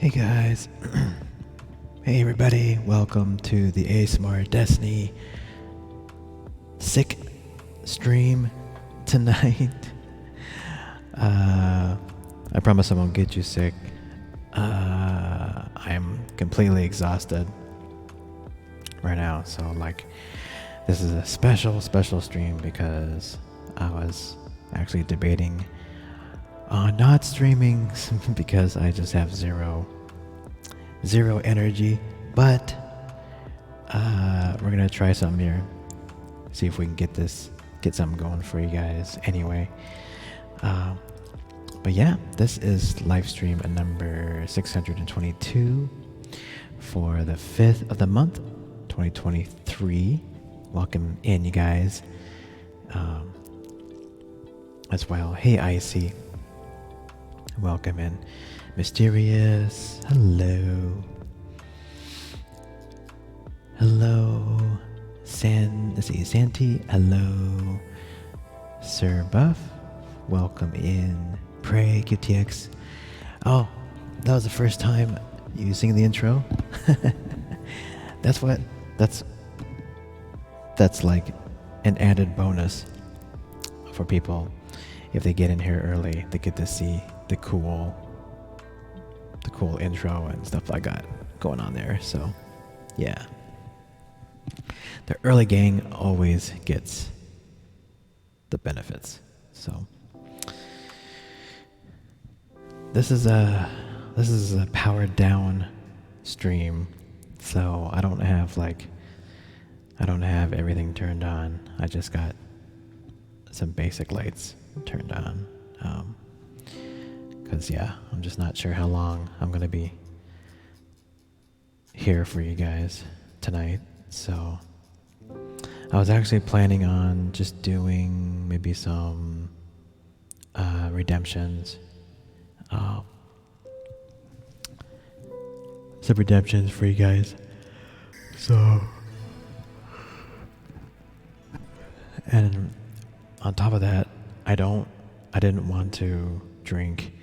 Hey guys. Hey everybody, welcome to the ASMR Destiny sick stream tonight. I promise I won't get you sick. I'm completely exhausted right now, so this is a special stream because I was actually debating on not streaming because I just have zero energy, but we're gonna try something here, see if we can get something going for you guys anyway. But yeah, this is Livestream number 622 for the 5th of the month, 2023. Welcome in, you guys, as well. Hey Icy, welcome in. Mysterious, hello. Santi, hello. Sir Buff, welcome in. Pray QTX. Oh, that was the first time you sing the intro. That's like an added bonus for people. If they get in here early, they get to see the cool intro and stuff I got going on there. So yeah, the early gang always gets the benefits. So this is a powered down stream, so I don't have everything turned on. I just got some basic lights turned on. Because yeah, I'm just not sure how long I'm going to be here for you guys tonight. So I was actually planning on just doing maybe some redemptions. Some redemptions for you guys. So, and on top of that, I didn't want to drink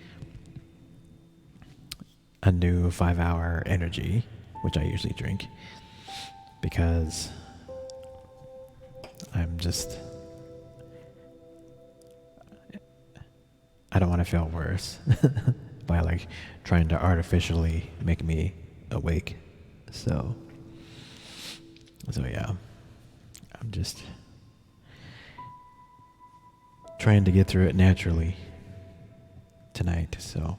a new 5-hour energy, which I usually drink, because I don't want to feel worse by trying to artificially make me awake. So yeah, I'm just trying to get through it naturally tonight. So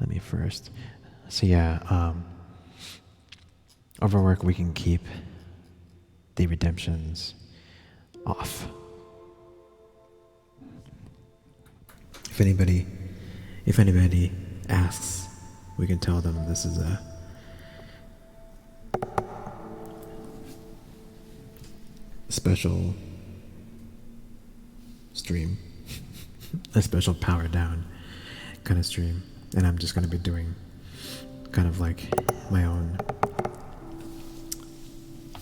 let me first. So yeah, overwork, we can keep the redemptions off. If anybody asks, we can tell them this is a special stream, a special power down kind of stream, and I'm just going to be doing kind of like my own.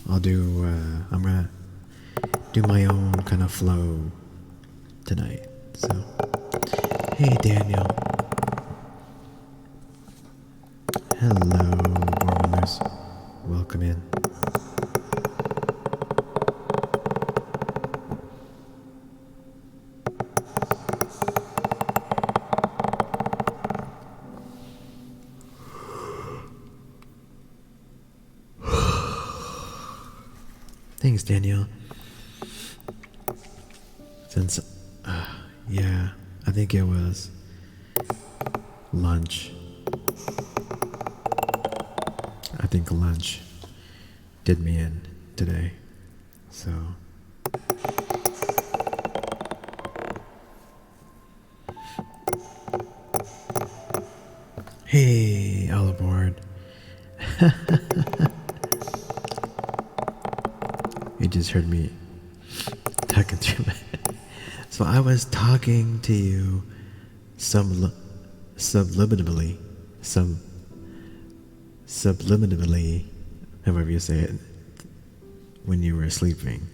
I'm going to do my own kind of flow tonight. So, hey Daniel. Hello, Warmers. Welcome in. Thanks, Daniel. Since, yeah, I think it was lunch. I think lunch did me in today. So, hey, all aboard. just heard me talking to my So I was talking to you subliminally, subliminally, however you say it, when you were sleeping.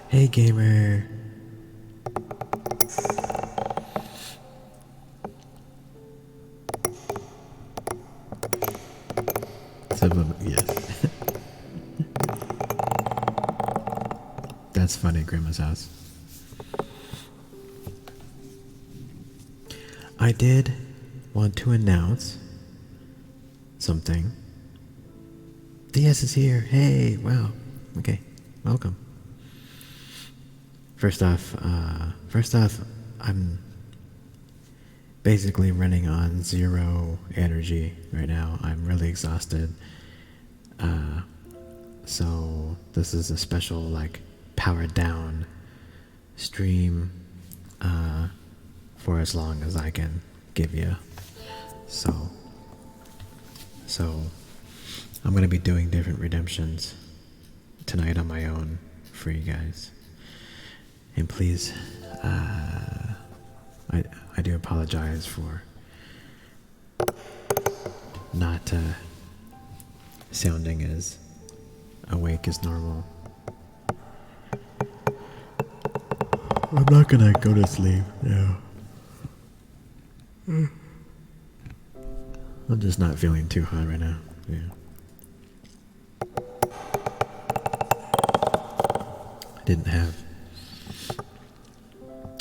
Hey gamer. Yes. That's funny, Grandma's house. I did want to announce something. DS is here. Hey, wow. Okay, welcome. First off, I'm basically running on 0 energy right now. I'm really exhausted. So this is a special like powered down stream for as long as I can give you. So I'm gonna be doing different redemptions tonight on my own for you guys. And please, I do apologize for not sounding as awake as normal. I'm not gonna go to sleep now. I'm just not feeling too hot right now. Yeah.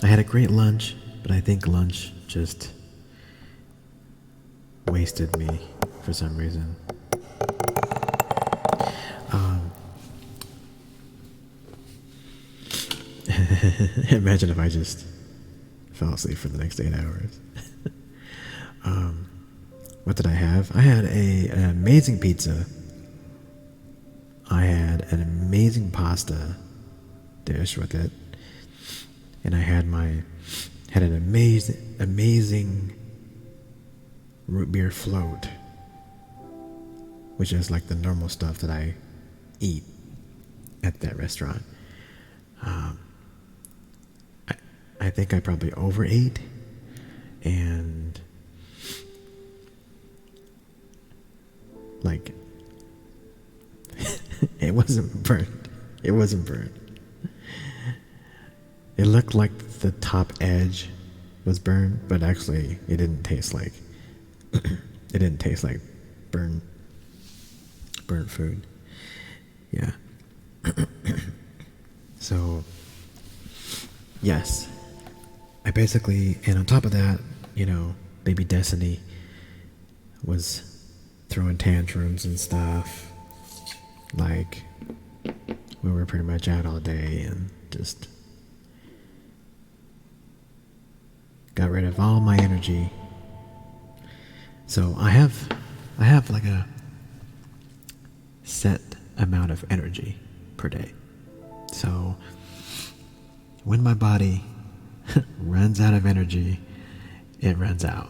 I had a great lunch, but I think lunch just wasted me for some reason. Imagine if I just fell asleep for the next 8 hours. What did I have? I had an amazing pizza. I had an amazing pasta dish with it, and I had an amazing root beer float, which is like the normal stuff that I eat at that restaurant. I think I probably overate, and like it wasn't burnt. It wasn't burnt. It looked like the top edge was burned, but actually it didn't taste like burnt food. Yeah. So yes, I basically, and on top of that, baby Destiny was throwing tantrums and stuff. Like, we were pretty much out all day and just got rid of all my energy. So I have like a set amount of energy per day. So when my body runs out of energy, it runs out.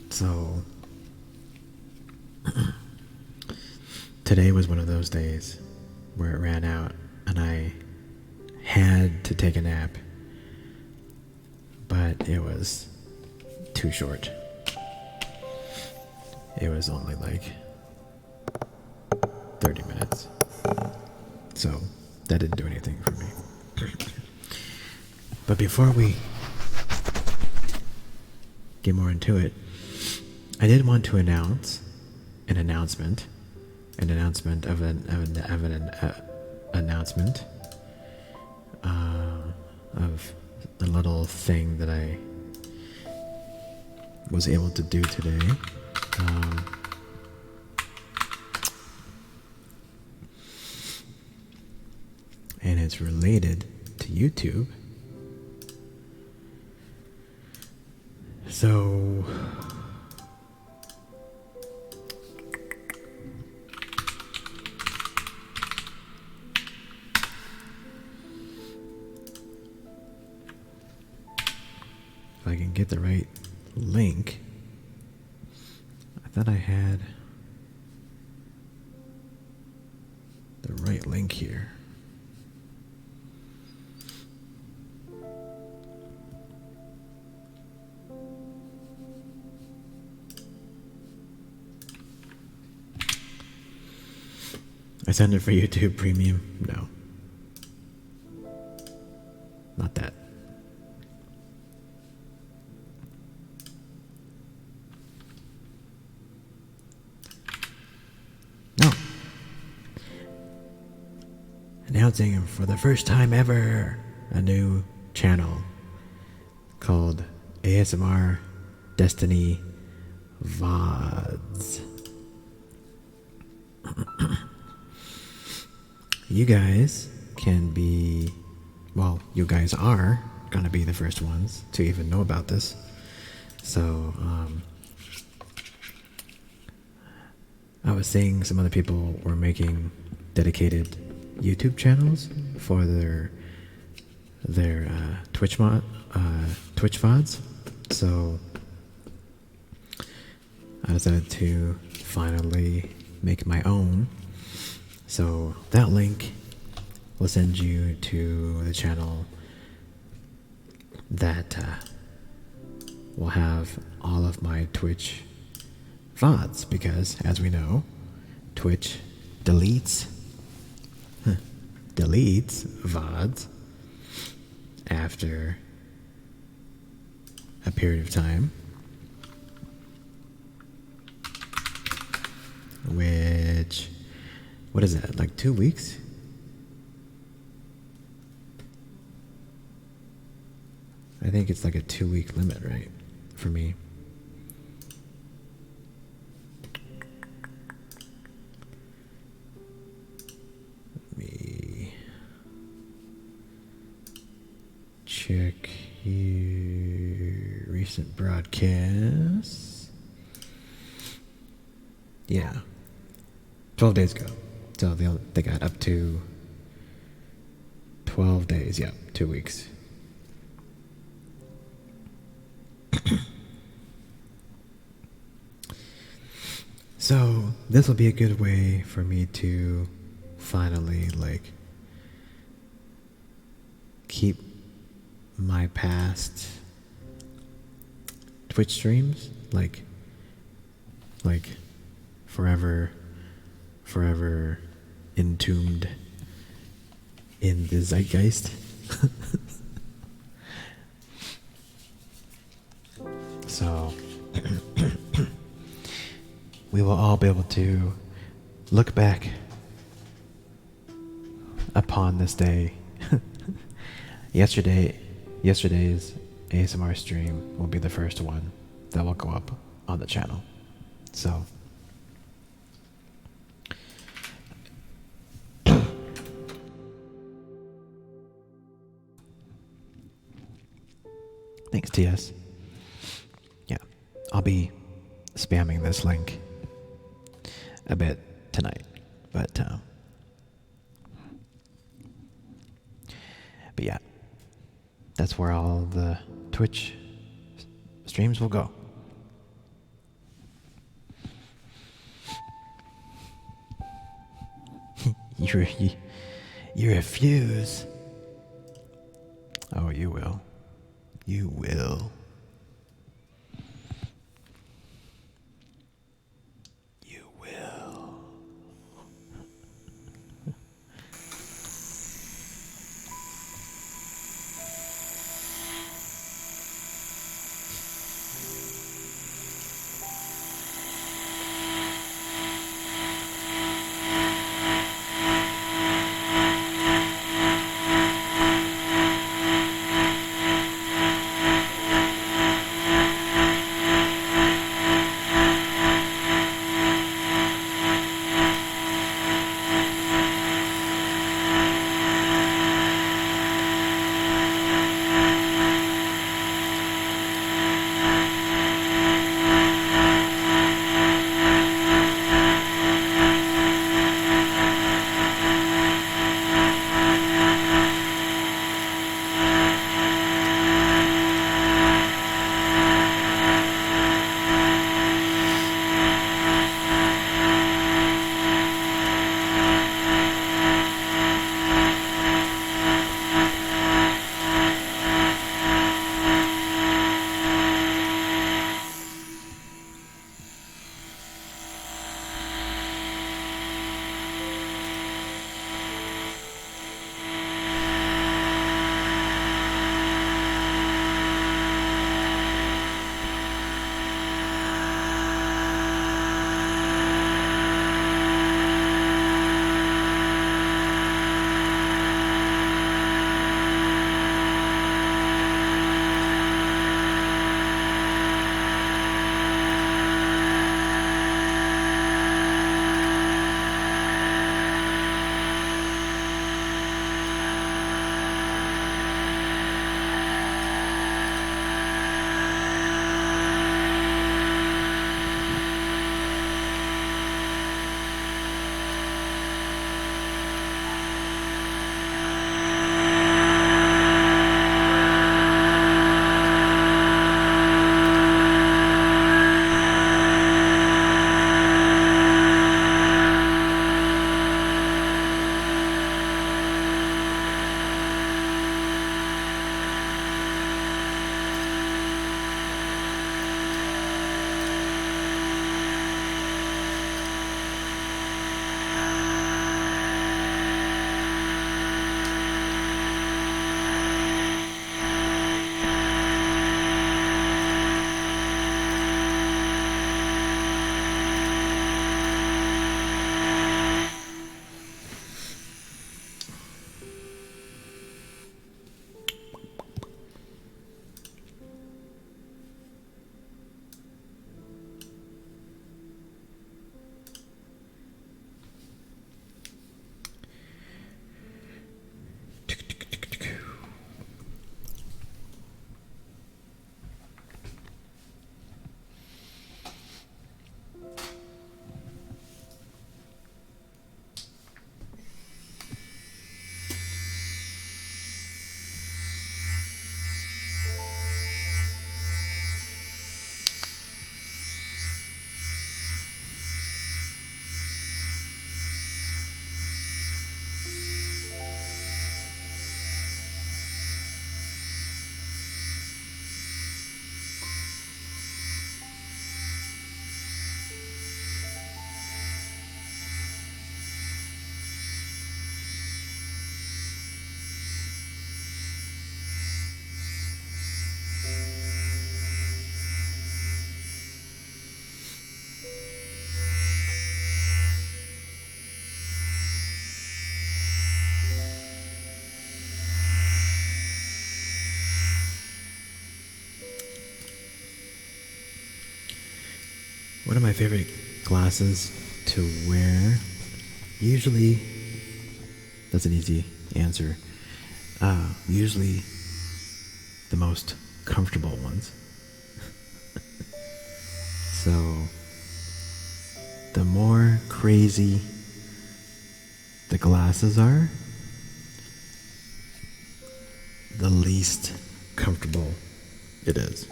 So today was one of those days where it ran out and I had to take a nap, but it was too short. It was only like 30 minutes. So that didn't do anything for me. But before we get more into it, I did want to announce an announcement of an announcement of the little thing that I was able to do today. And it's related to YouTube. So if I can get the right link. I thought I had the right link here. I signed up for YouTube Premium. No. Not that. No. Announcing for the first time ever a new channel called ASMR Destiny VODs. You guys can be, well, you guys are gonna be the first ones to even know about this. So, I was seeing some other people were making dedicated YouTube channels for their Twitch VODs. So I decided to finally make my own. So that link will send you to the channel that will have all of my Twitch VODs, because as we know, Twitch deletes VODs after a period of time, which, what is that, like 2 weeks? I think it's like a 2-week limit, right, for me. Check here. Recent broadcasts. Yeah. 12 days ago. So they got up to 12 days. Yeah, 2 weeks. So this will be a good way for me to finally, like, keep my past Twitch streams like forever entombed in the zeitgeist. So we will all be able to look back upon this day. Yesterday's ASMR stream will be the first one that will go up on the channel. So thanks, TS. Yeah, I'll be spamming this link a bit tonight, but yeah, that's where all the Twitch streams will go. You refuse. Oh, you will. You will. You will. One of my favorite glasses to wear, usually, that's an easy answer, usually the most comfortable ones. So, the more crazy the glasses are, the least comfortable it is.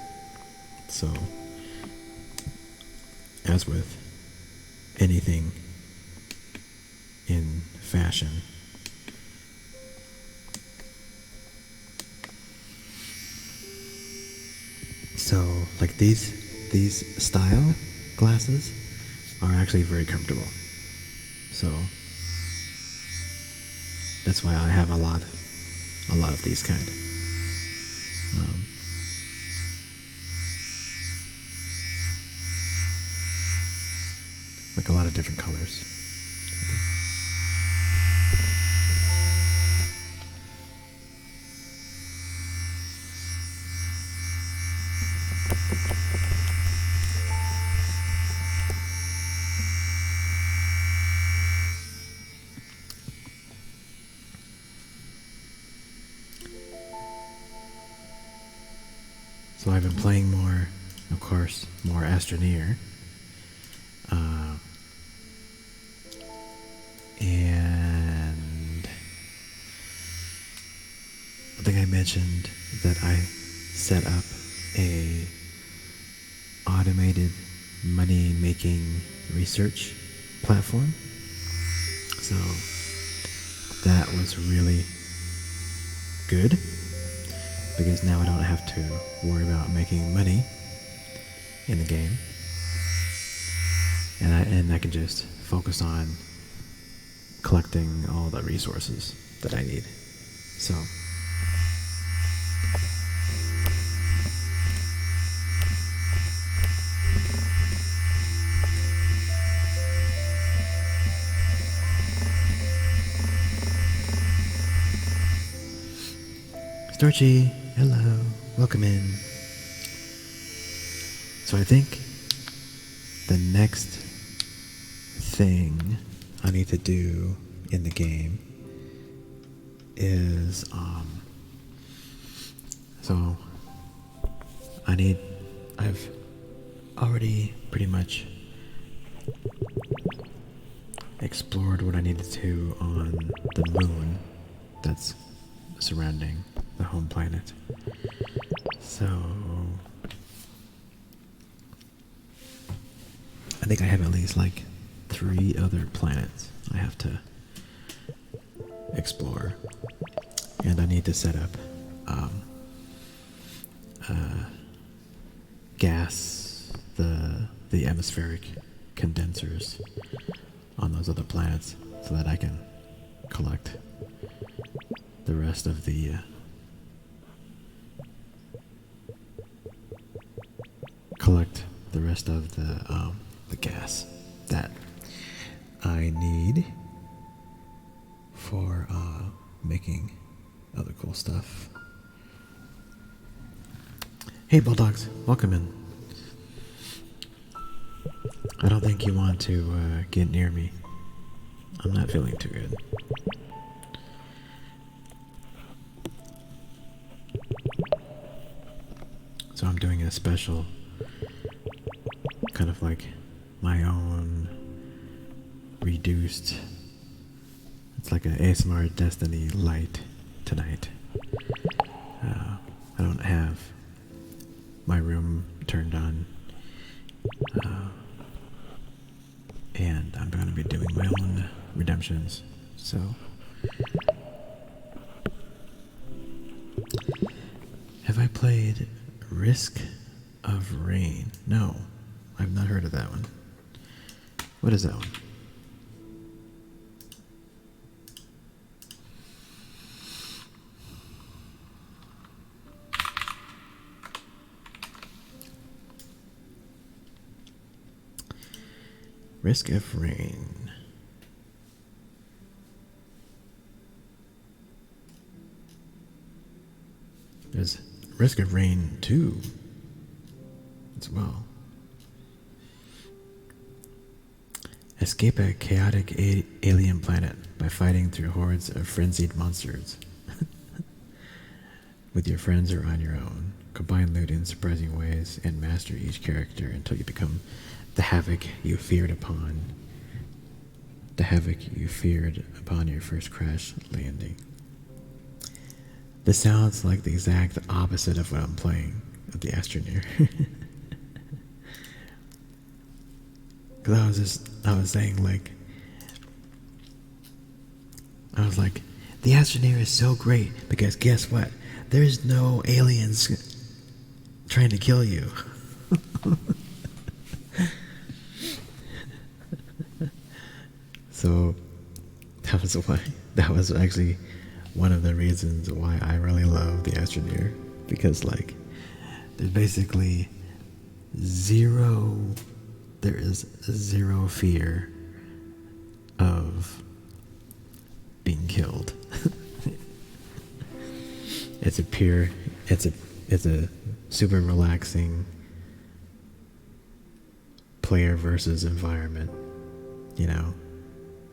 So, as with anything in fashion, so like these style glasses are actually very comfortable. So that's why I have a lot of these kind. Like a lot of different colors. So I've been playing more, of course, more Astroneer. And I think I mentioned that I set up a automated money making research platform. So that was really good because now I don't have to worry about making money in the game, and I can just focus on collecting all the resources that I need. So Storchy, hello, welcome in. So I think the next thing I need to do in the game is so I've already pretty much explored what I needed to on the moon that's surrounding the home planet. So I think I have at least like 3 other planets I have to explore, and I need to set up gas the atmospheric condensers on those other planets so that I can collect the rest of the the gas that I need for making other cool stuff. Hey Bulldogs, welcome in. I don't think you want to get near me. I'm not feeling too good. So I'm doing a special, kind of like my own reduced, it's like an ASMR Destiny Light tonight. I don't have my room turned on, and I'm going to be doing my own redemptions. So have I played Risk of Rain? No, I've not heard of that one. What is that one? Risk of Rain. There's Risk of Rain 2 as well. Escape a chaotic alien planet by fighting through hordes of frenzied monsters. With your friends or on your own. Combine loot in surprising ways and master each character until you become the havoc you feared upon. The havoc you feared upon your first crash landing. This sounds like the exact opposite of what I'm playing of the Astroneer. Because I was saying like, I was like, the Astroneer is so great because guess what? There's no aliens trying to kill you. So that was actually one of the reasons why I really love the Astroneer, because like there's basically there is zero fear of being killed. It's a super relaxing player versus environment,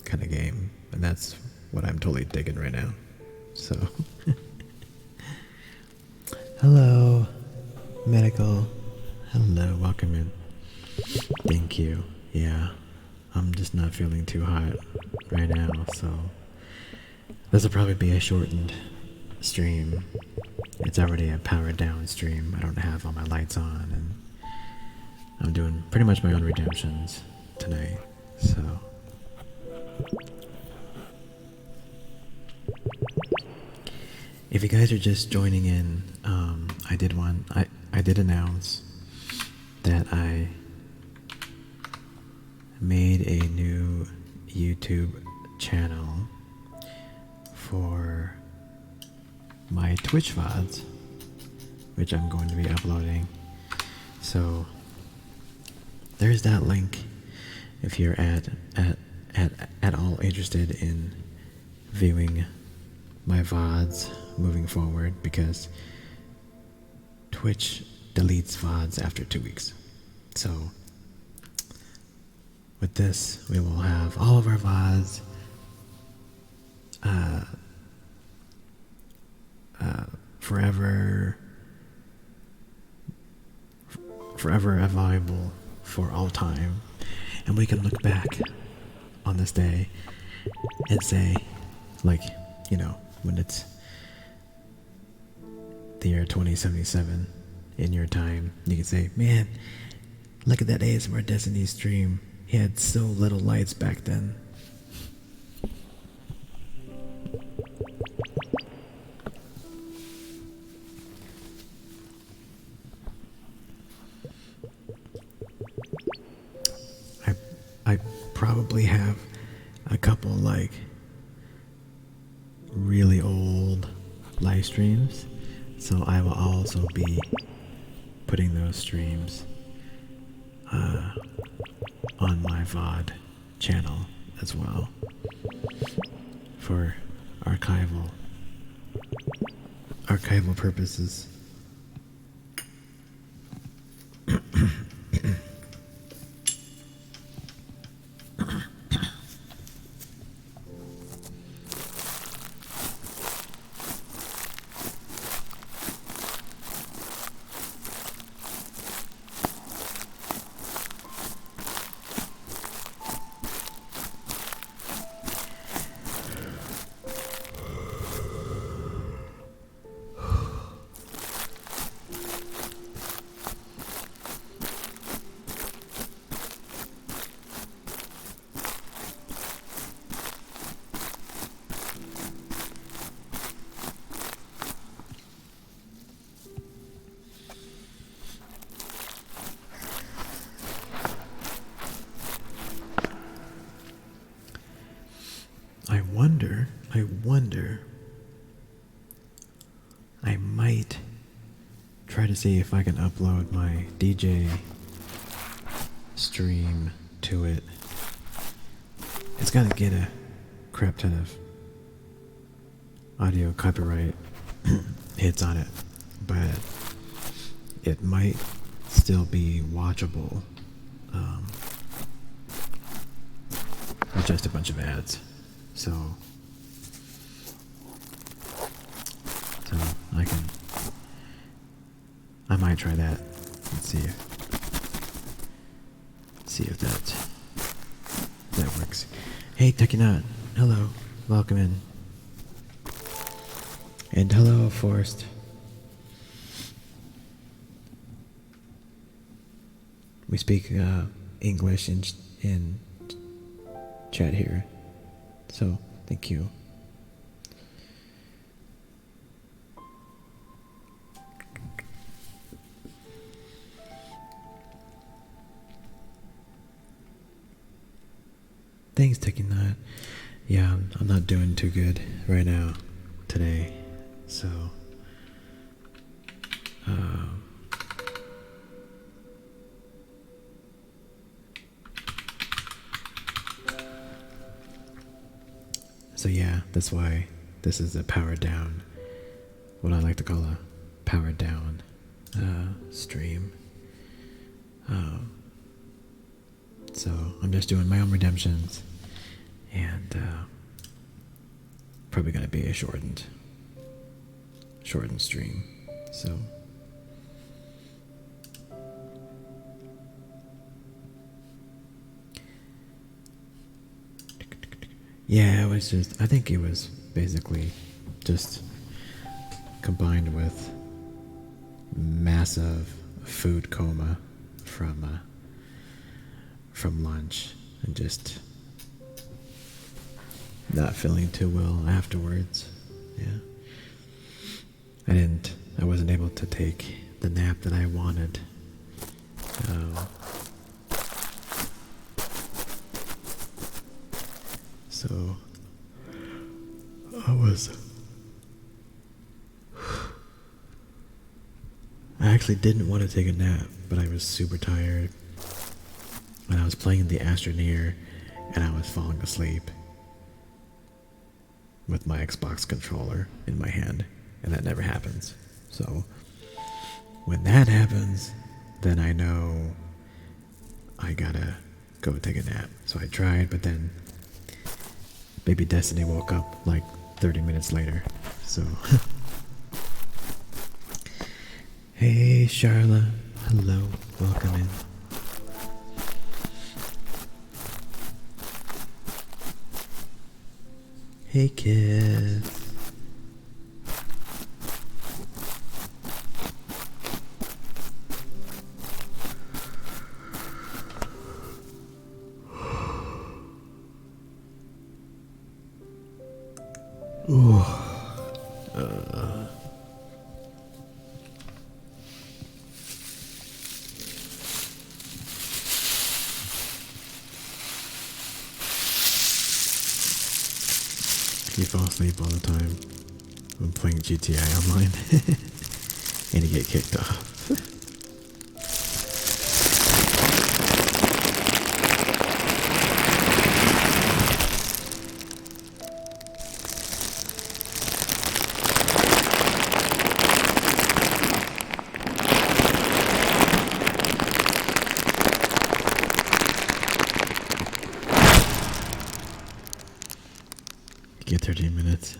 kind of game. And that's what I'm totally digging right now. So, hello, medical. Hello, welcome in. Thank you. Yeah, I'm just not feeling too hot right now, so this will probably be a shortened stream. It's already a powered down stream. I don't have all my lights on, and I'm doing pretty much my own redemptions tonight. So if you guys are just joining in, I did announce that I made a new YouTube channel for my Twitch VODs, which I'm going to be uploading. So there's that link if you're at all interested in viewing my VODs moving forward, because Twitch deletes VODs after 2 weeks. So with this, we will have all of our VODs forever available for all time, and we can look back on this day and say, like, when it's the year 2077 in your time, you can say, man, look at that ASMR Destiny stream. He had so little lights back then. I probably have a couple like really old live streams, so I will also be putting those streams on my VOD channel as well for archival purposes. I wonder, I might try to see if I can upload my DJ stream to it. It's gotta get a crap ton of audio copyright hits on it, but it might still be watchable just a bunch of ads. So I might try that and see if that works. Hey, Tekinat, hello, welcome in. And hello, Forrest. We speak English in chat here, so thank you. Thanks, taking that. Yeah, I'm not doing too good right now, today, so yeah, that's why this is a powered down, what I like to call a powered down stream. So I'm just doing my own redemptions, and probably gonna be a shortened stream. So yeah, I think it was basically just combined with massive food coma from lunch, and just not feeling too well afterwards. Yeah, I wasn't able to take the nap that I wanted. So I actually didn't want to take a nap, but I was super tired. And I was playing the Astroneer, and I was falling asleep with my Xbox controller in my hand, and that never happens. So when that happens, then I know I gotta go take a nap. So I tried, but then baby Destiny woke up like 30 minutes later. So hey Charla, hello, welcome in. Hey kids. Ooh. You fall asleep all the time when playing GTA Online and you get kicked off. Get 13 minutes.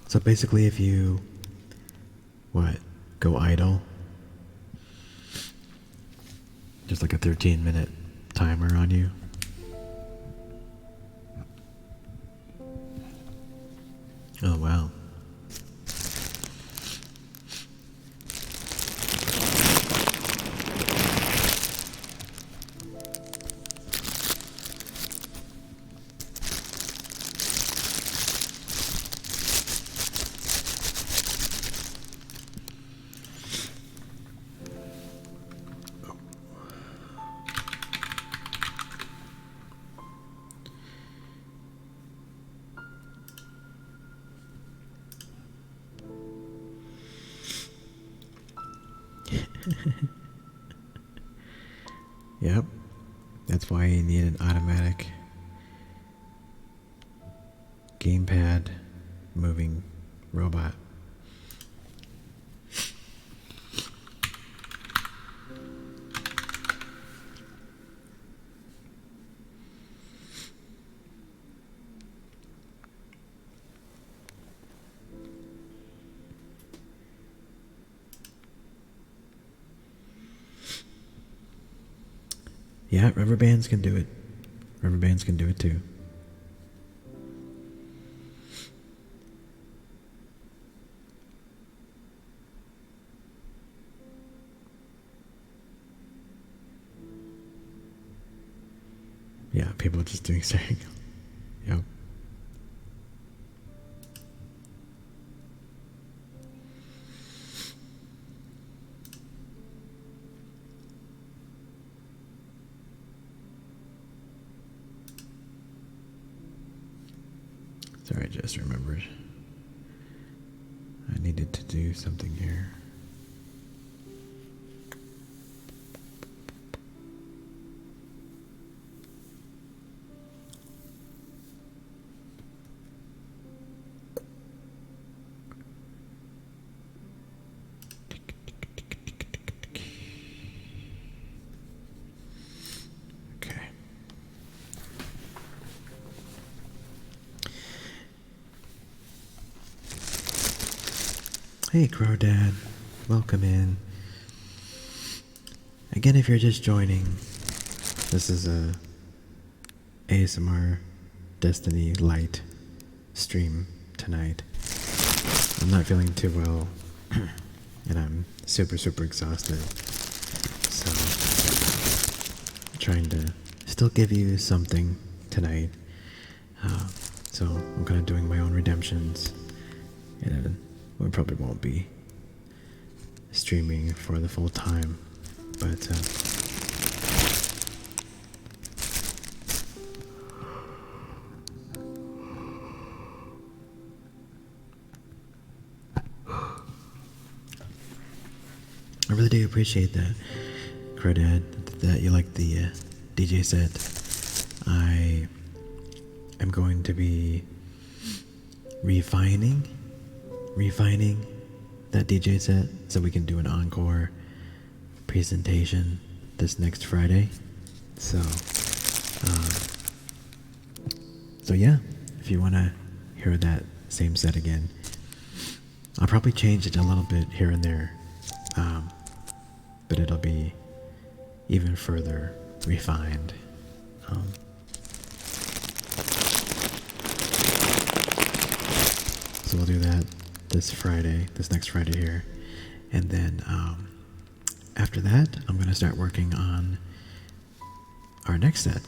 So basically, if you go idle, just like a 13-minute timer on you. Oh wow. Yep. That's why you need an automatic gamepad moving robot. Yeah, rubber bands can do it. Rubber bands can do it too. Yeah, people just doing staring. Yep. Sorry, I just remembered. I needed to do something here. Okay. Hey, Crow Dad. Welcome in. Again, if you're just joining, this is a ASMR Destiny Light stream tonight. I'm not feeling too well, and I'm super exhausted. So, I'm trying to still give you something tonight. So, I'm kind of doing my own redemptions, and we probably won't be streaming for the full time, but I really do appreciate that, Credad, that you like the DJ set. I am going to be refining that DJ set so we can do an encore presentation this next Friday. So yeah, if you want to hear that same set again, I'll probably change it a little bit here and there, but it'll be even further refined. So we'll do that this next Friday here, and then after that, I'm going to start working on our next set,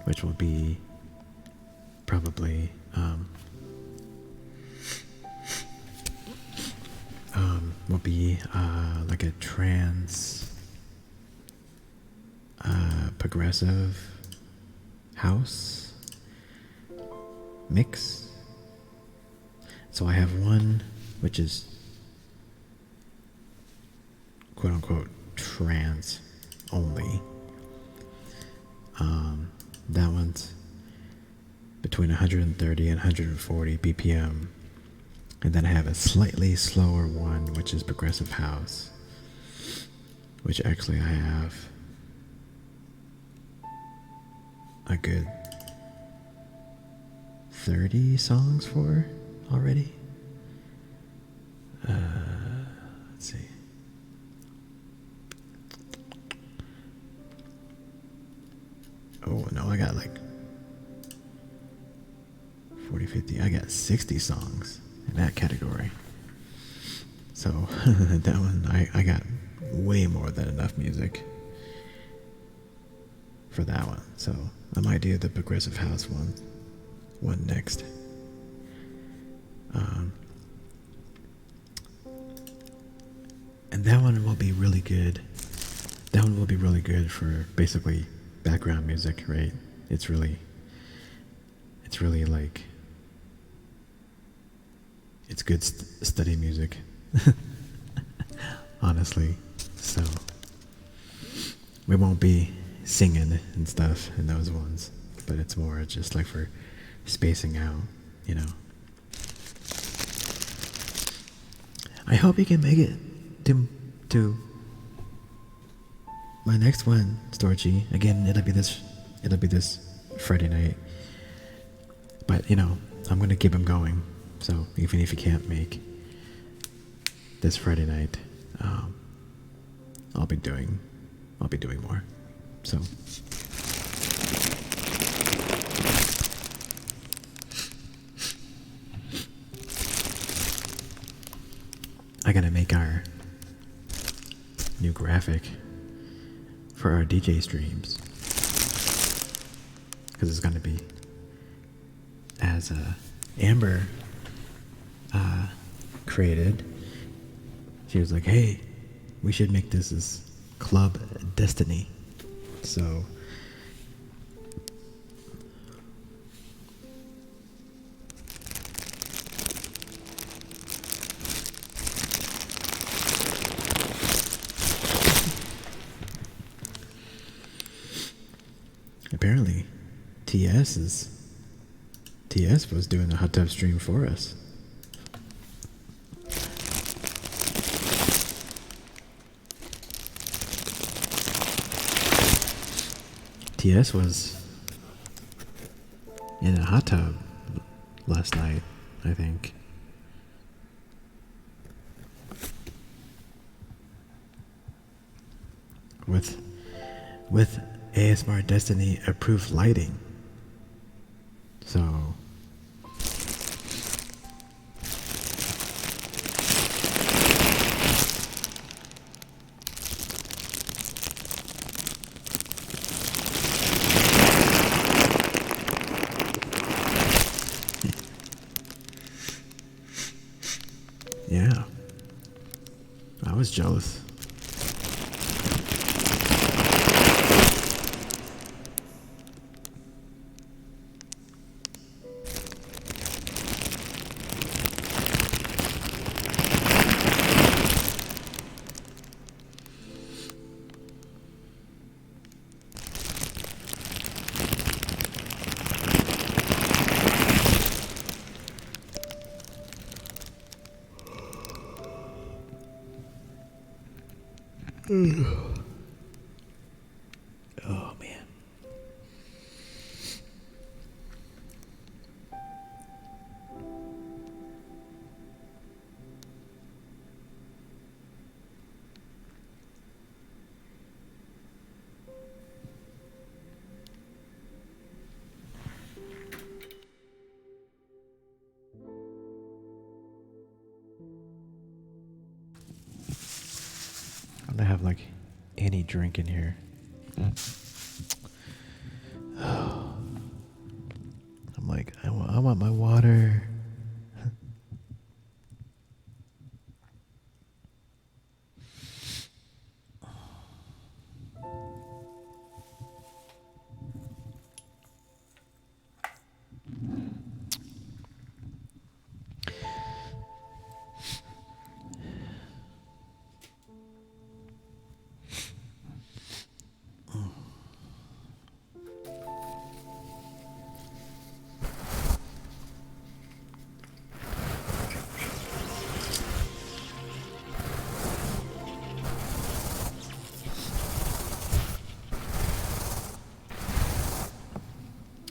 which will be probably like a trance progressive house mix. So I have one which is quote unquote trance only. That one's between 130 and 140 BPM. And then I have a slightly slower one, which is progressive house, which actually I have a good 30 songs for already. Let's see. Oh no, I got like 40, 50. I got 60 songs in that category. So that one, I got way more than enough music for that one. So I might do the progressive house one next. And that one will be really good. That one will be really good for basically background music, right? It's really like, it's good study music, honestly. So we won't be singing and stuff in those ones, but it's more just like for spacing out, you know. I hope you can make it to my next one, Storchy. Again, it'll be this Friday night. But you know, I'm gonna keep them going. So even if you can't make this Friday night, I'll be doing more. So I gotta make our new graphic for our DJ streams, because it's gonna be as Amber created. She was like, "Hey, we should make this as Club Destiny." So apparently TS was doing the hot tub stream for us. TS was in a hot tub last night, I think. With ASMR Destiny approved lighting. So yeah, I was jealous. Oh man. I don't have like any drink in here. I'm like, I want my water.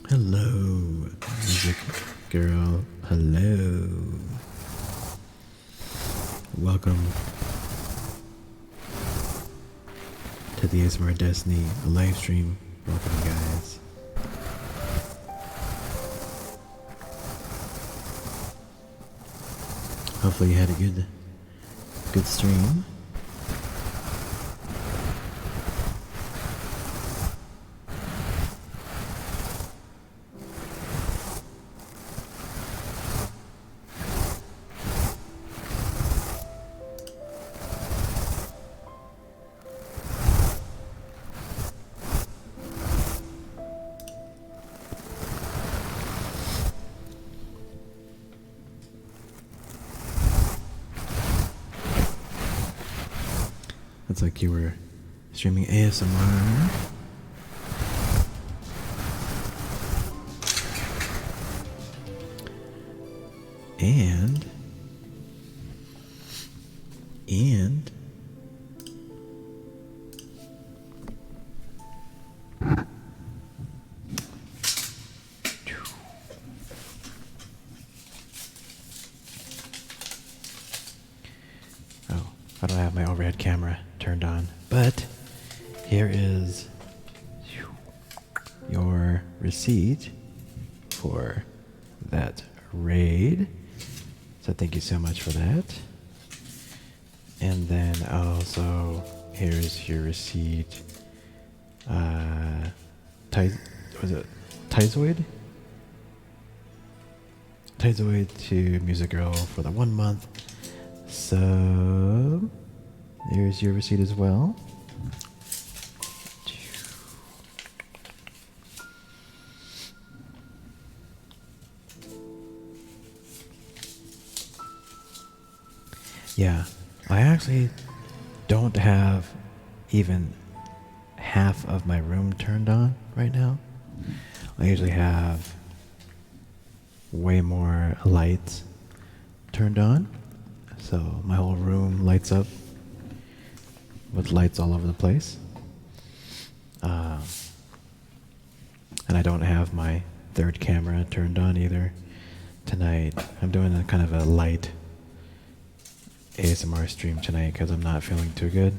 Hello, music girl. Hello. Welcome to the ASMR Destiny live stream. Welcome, guys. Hopefully you had a good stream. It's like you were streaming ASMR. And don't have my overhead camera turned on. But here is your receipt for that raid. So thank you so much for that. And then also, here's your receipt. Was it Tizoid? Tizoid to Music Girl for the 1 month. So there's your receipt as well. Yeah, I actually don't have even half of my room turned on right now. I usually have way more lights turned on. So my whole room lights up with lights all over the place. And I don't have my third camera turned on either tonight. I'm doing a kind of a light ASMR stream tonight because I'm not feeling too good.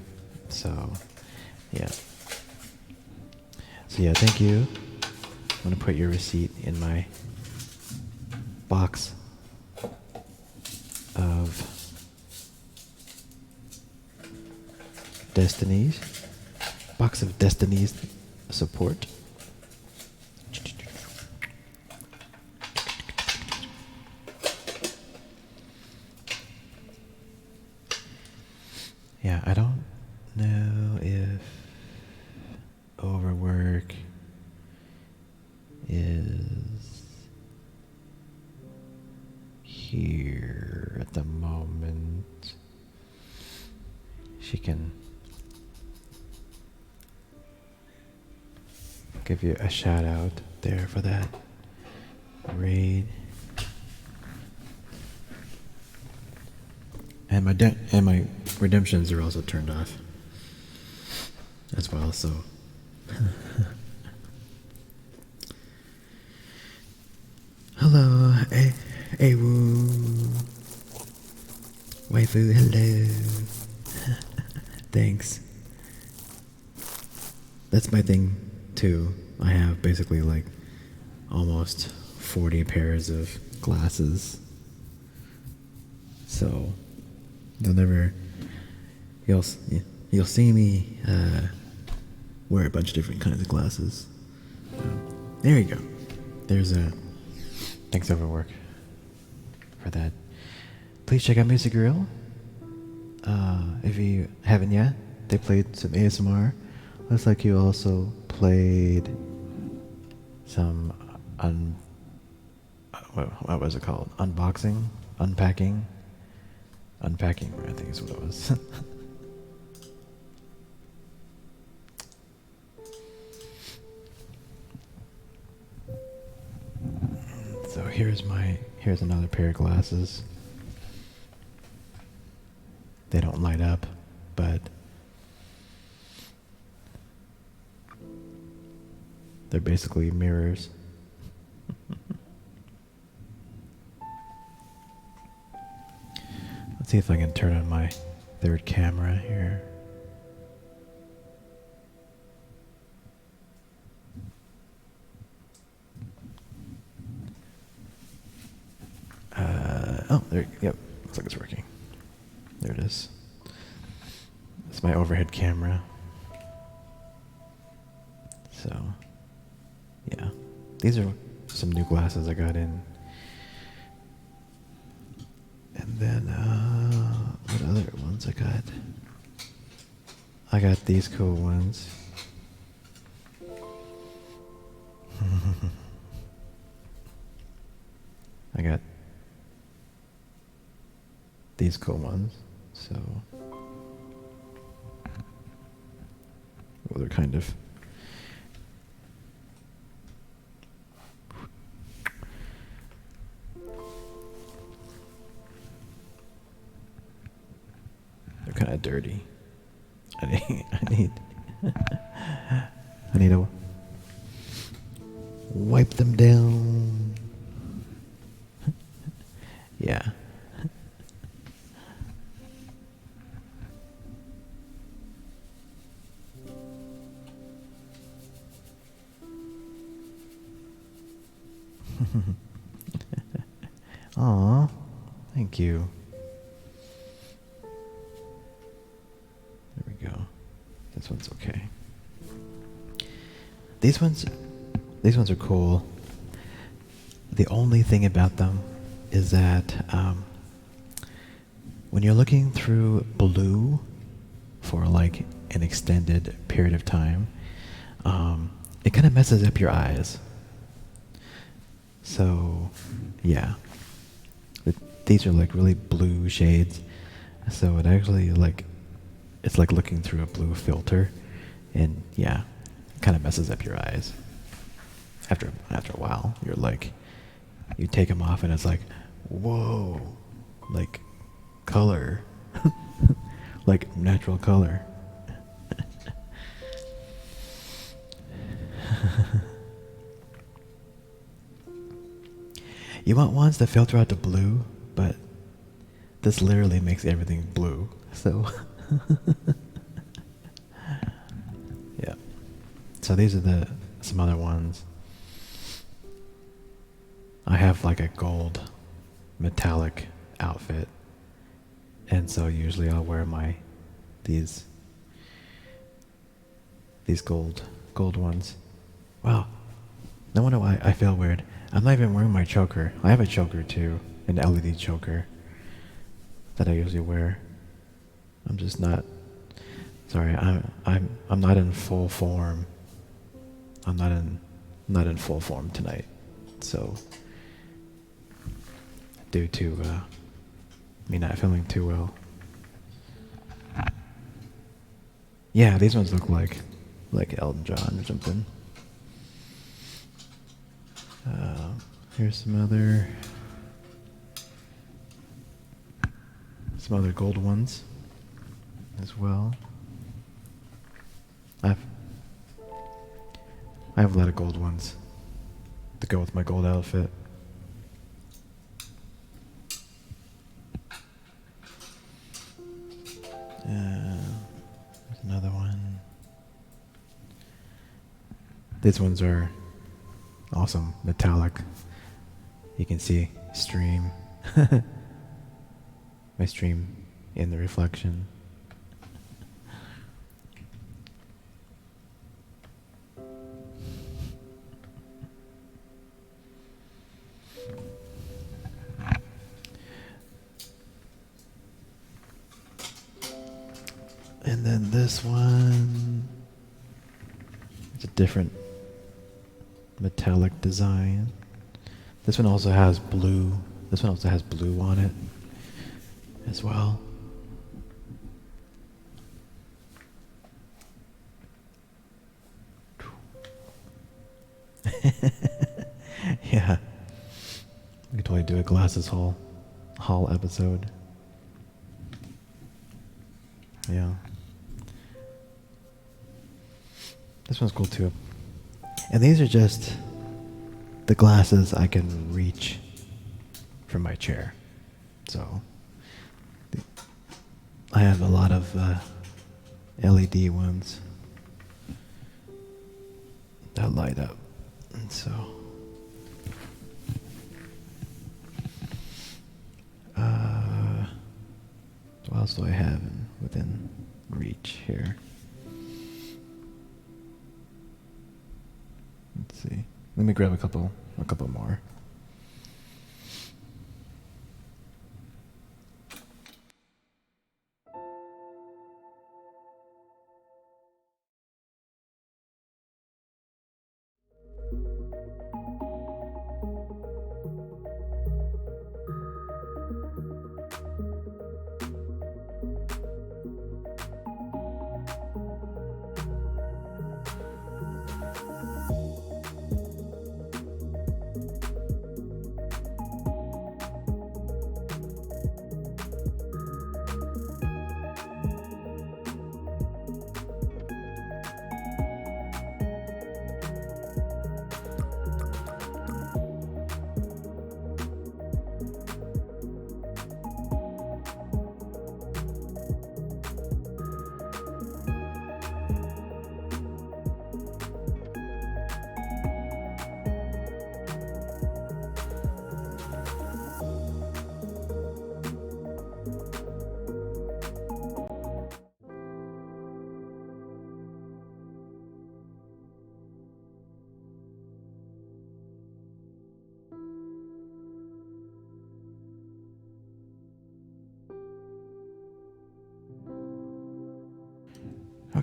So, yeah. So yeah, thank you. I'm going to put your receipt in my box of Destinies. Box of Destinies support. Yeah, I don't know if overwork is here at the moment. She can give you a shout out there for that raid. And my redemptions are also turned off as well, so hello, Awu, waifu, hello. Thanks. That's my thing too. I have basically like almost 40 pairs of glasses, so you'll see me wear a bunch of different kinds of glasses. There you go. There's a thanks Overwork for that. Please check out Music Grill. If you haven't yet, they played some ASMR. Looks like you also played some what was it called? Unboxing, unpacking, I think is what it was. So here's another pair of glasses. They don't light up, but they're basically mirrors. Let's see if I can turn on my third camera here. Yep, looks like it's working. There it is. It's my overhead camera. So, yeah. These are some new glasses I got in. And then, what other ones I got? I got these cool ones. I got these cool ones. So, well, they're kind of dirty. I need to wipe them down. Yeah. Aw, thank you. There we go. This one's okay. These ones are cool. The only thing about them is that when you're looking through blue for like an extended period of time, it kind of messes up your eyes. So, yeah. These are like really blue shades. So it actually it's like looking through a blue filter. And yeah, it kind of messes up your eyes. After a while, you're like, you take them off and it's like, whoa, like color, like natural color. You want ones that filter out the blue, but this literally makes everything blue. So, yeah. So these are some other ones. I have like a gold metallic outfit, and so usually I'll wear these gold ones. Wow, no wonder why I feel weird. I'm not even wearing my choker. I have a choker too, an LED choker that I usually wear. I'm just not. Sorry, I'm not in full form. I'm not in full form tonight. So, due to me not feeling too well. Yeah, these ones look like Elton John or something. Here's some other gold ones as well. I have a lot of gold ones to go with my gold outfit. There's another one. These ones are awesome, metallic. You can see stream. My stream in the reflection. And then this one, it's a different metallic design. This one also has blue. This one also has blue on it as well. Yeah, we could totally do a glasses haul episode. Yeah. This one's cool too. And these are just the glasses I can reach from my chair. So I have a lot of LED ones that light up. And so what else do I have within reach here? Let's see. Let me grab a couple more.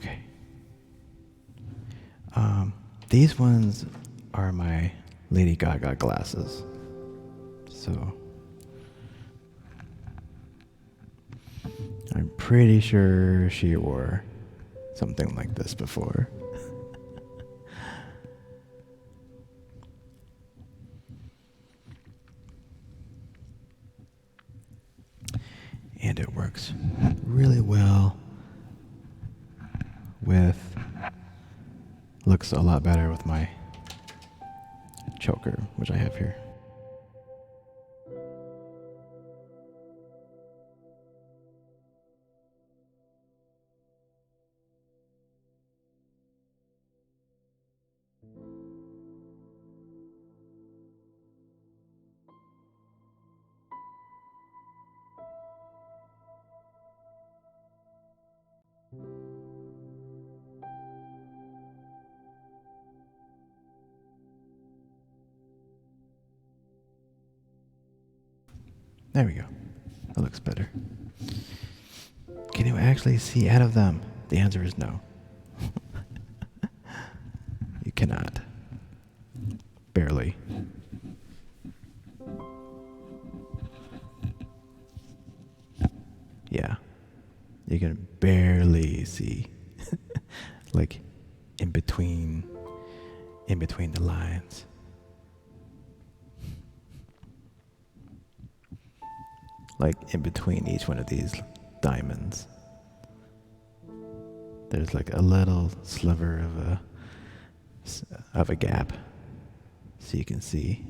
Okay. These ones are my Lady Gaga glasses. So I'm pretty sure she wore something like this before. And it works really well with, looks a lot better with my choker, which I have here. There we go. That looks better. Can you actually see out of them? The answer is no. You cannot. Barely. Yeah. You can barely see. Like in between the lines. Like in between each one of these diamonds. There's like a little sliver of a gap, so you can see.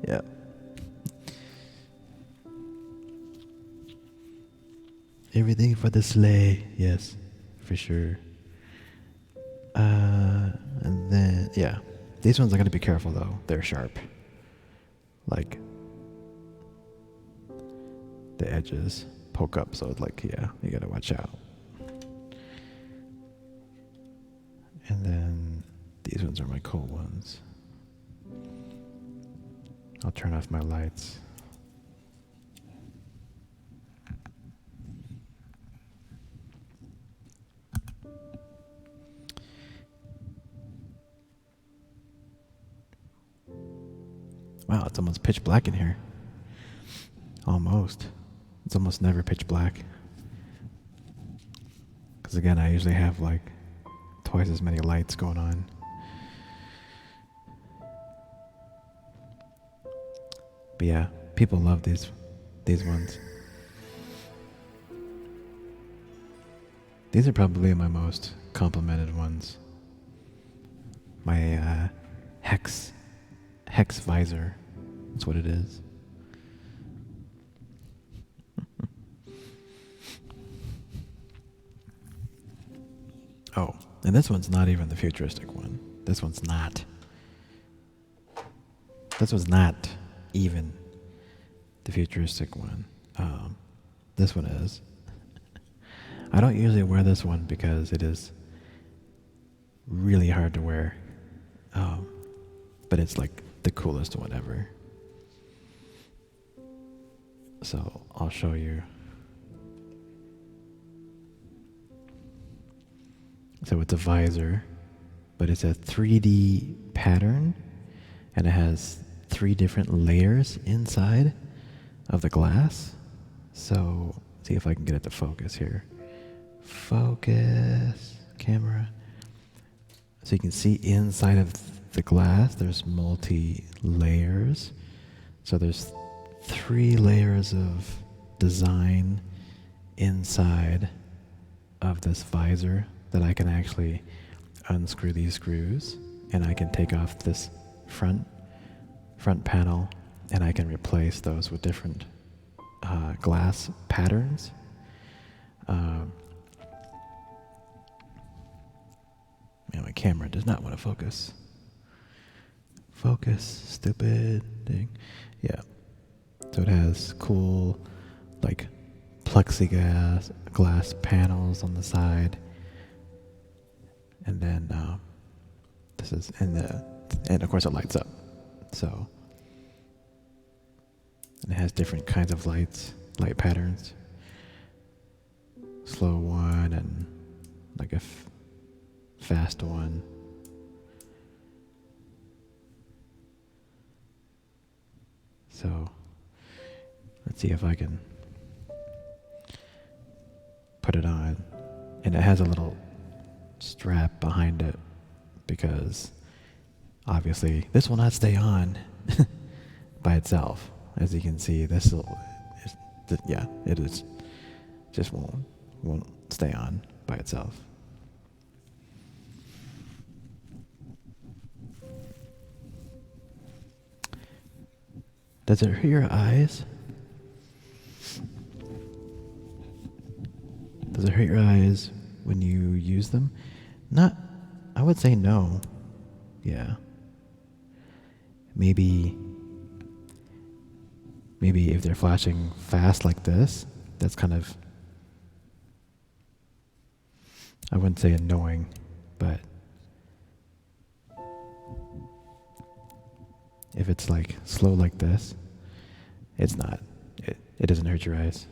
Yeah. Everything for the sleigh, yes, for sure. And then yeah, these ones I gotta be careful though. They're sharp. Like the edges poke up, so it's like, yeah, you gotta watch out. And then these ones are my cool ones. I'll turn off my lights. Wow, it's almost pitch black in here. Almost. It's almost never pitch black. Because again, I usually have like twice as many lights going on. But yeah, people love these ones. These are probably my most complimented ones. My hex visor. That's what it is. Oh, and this one's not even the futuristic one. This one's not. This was not even the futuristic one. This one is. I don't usually wear this one because it is really hard to wear. But it's like the coolest one ever. So I'll show you. So it's a visor, but it's a 3D pattern, and it has 3 different layers inside of the glass. So see if I can get it to focus here. Focus, camera. So you can see inside of the glass, there's multi-layers. So there's 3 layers of design inside of this visor that I can actually unscrew these screws, and I can take off this front panel, and I can replace those with different glass patterns. My camera does not want to focus. Focus, stupid thing. Yeah. So it has cool, like, glass panels on the side. And then this is and of course it lights up. So and it has different kinds of light patterns. slow one and like a fast one. So let's see if I can put it on. And it has a little strap behind it because obviously this will not stay on by itself. As you can see, this will, yeah, it is just won't stay on by itself. Does it hurt your eyes? Does it hurt your eyes when you use them? Not, I would say no. Yeah. Maybe if they're flashing fast like this, that's kind of, I wouldn't say annoying, but if it's like slow like this, it's not. It doesn't hurt your eyes.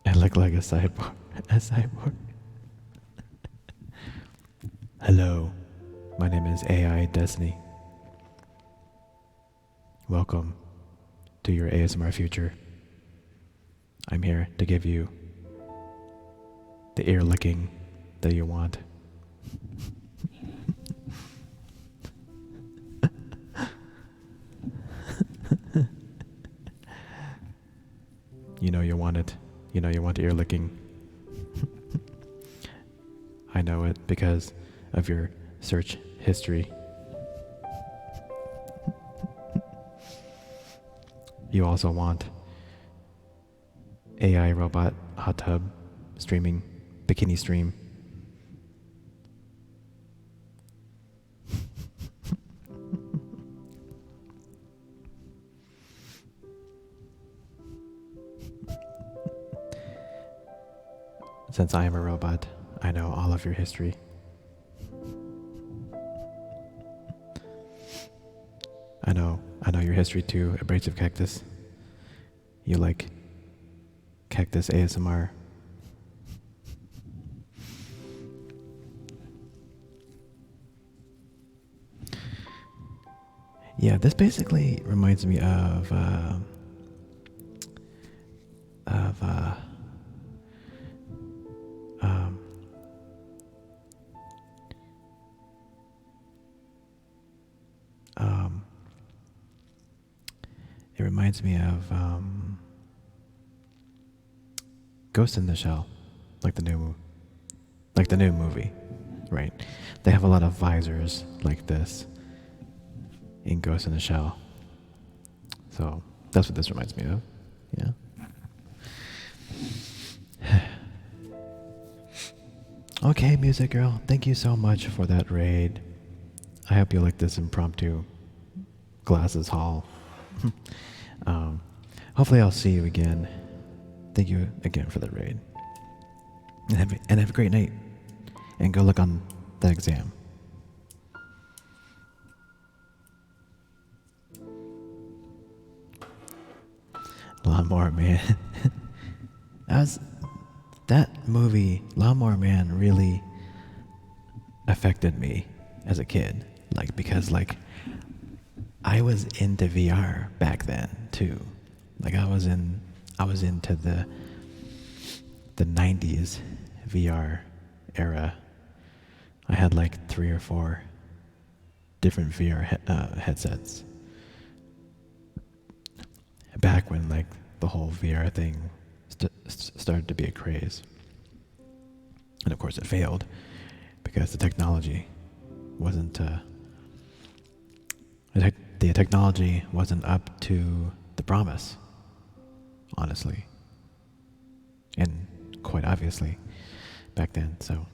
I look like a cyborg. A cyborg. Hello, my name is AI Destiny. Welcome to your ASMR future. I'm here to give you the ear licking that you want. You know you want it. You know you want ear licking. I know it because of your search history. You also want AI robot hot tub streaming bikini stream. Since I am a robot, I know all of your history. I know your history too, abrasive cactus. You like cactus ASMR. Yeah, this basically reminds me of it reminds me of Ghost in the Shell, like the new movie, right? They have a lot of visors like this in Ghost in the Shell, so that's what this reminds me of. Yeah. Okay, Music Girl, thank you so much for that raid. I hope you like this impromptu glasses haul. Hopefully I'll see you again. Thank you again for the raid. And have a great night. And go look on the exam. Lawnmower Man. That movie, Lawnmower Man, really affected me as a kid. Because I was into VR back then too. I was into the 90s VR era. I had 3 or 4 different VR headsets. Back when the whole VR thing started to be a craze. And of course it failed because the technology wasn't the technology wasn't up to the promise, honestly, and quite obviously back then. So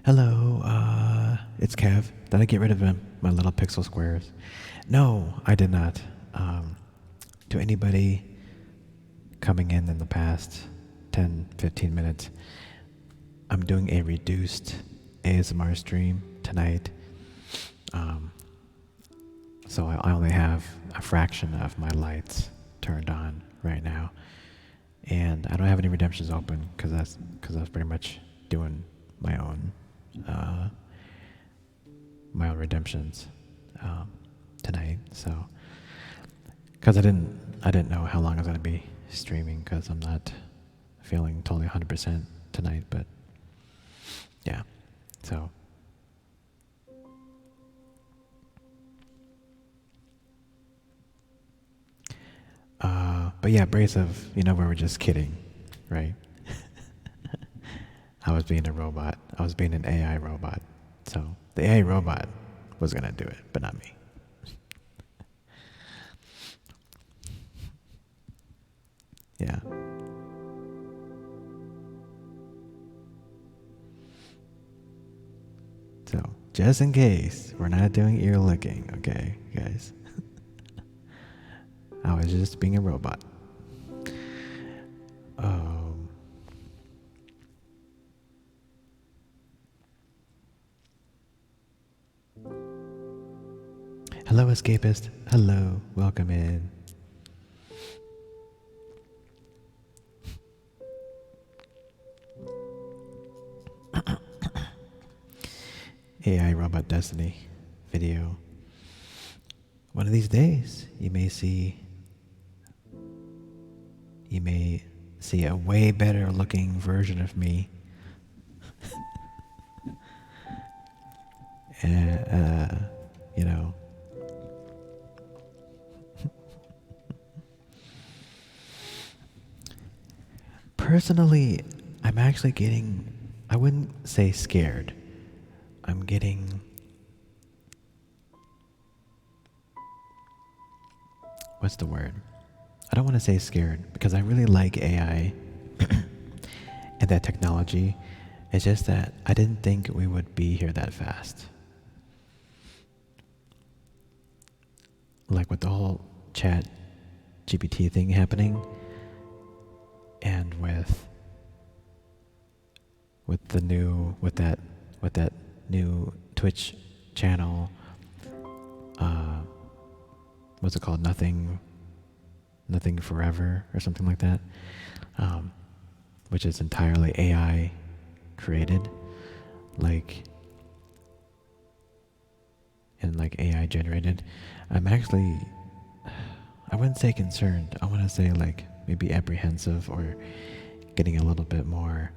hello, it's Kev. Did I get rid of my little pixel squares? No, I did not. To anybody coming in the past 10, 15 minutes, I'm doing a reduced ASMR stream tonight. Um, so I only have a fraction of my lights turned on right now, and I don't have any redemptions open because I was pretty much doing my own redemptions tonight. So because I didn't know how long I was gonna be streaming because I'm not feeling totally 100% tonight, but yeah. So but yeah, Abrasive, we were just kidding, right? I was being a robot. I was being an AI robot. So the AI robot was gonna do it, but not me. Yeah. So just in case we're not doing ear licking, okay, guys? I was just being a robot. Um, Hello, escapist. Hello, welcome in. AI Robot Destiny video. One of these days, you may see a way better looking version of me. You know. Personally, I'm actually getting, I wouldn't say scared. I'm getting, what's the word? I don't want to say scared because I really like AI and that technology. It's just that I didn't think we would be here that fast. Like with the whole chat GPT thing happening, and with that new Twitch channel, what's it called? Nothing Forever or something like that, which is entirely AI created, like AI generated. I'm actually, I wouldn't say concerned. I want to say like maybe apprehensive or getting a little bit more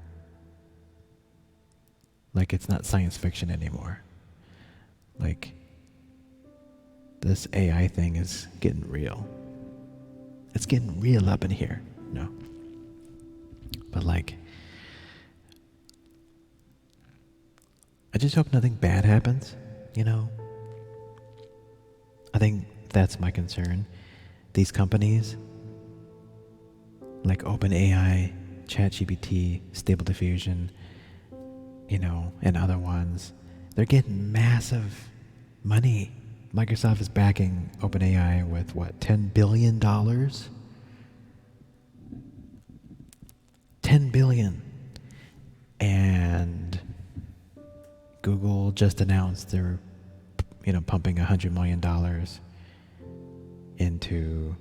like it's not science fiction anymore. Like this AI thing is getting real. It's getting real up in here. No. But like, I just hope nothing bad happens, I think that's my concern. These companies, like OpenAI, ChatGPT, Stable Diffusion, and other ones, they're getting massive money. Microsoft is backing OpenAI with what, $10 billion? $10 billion. And Google just announced they're pumping $100 million into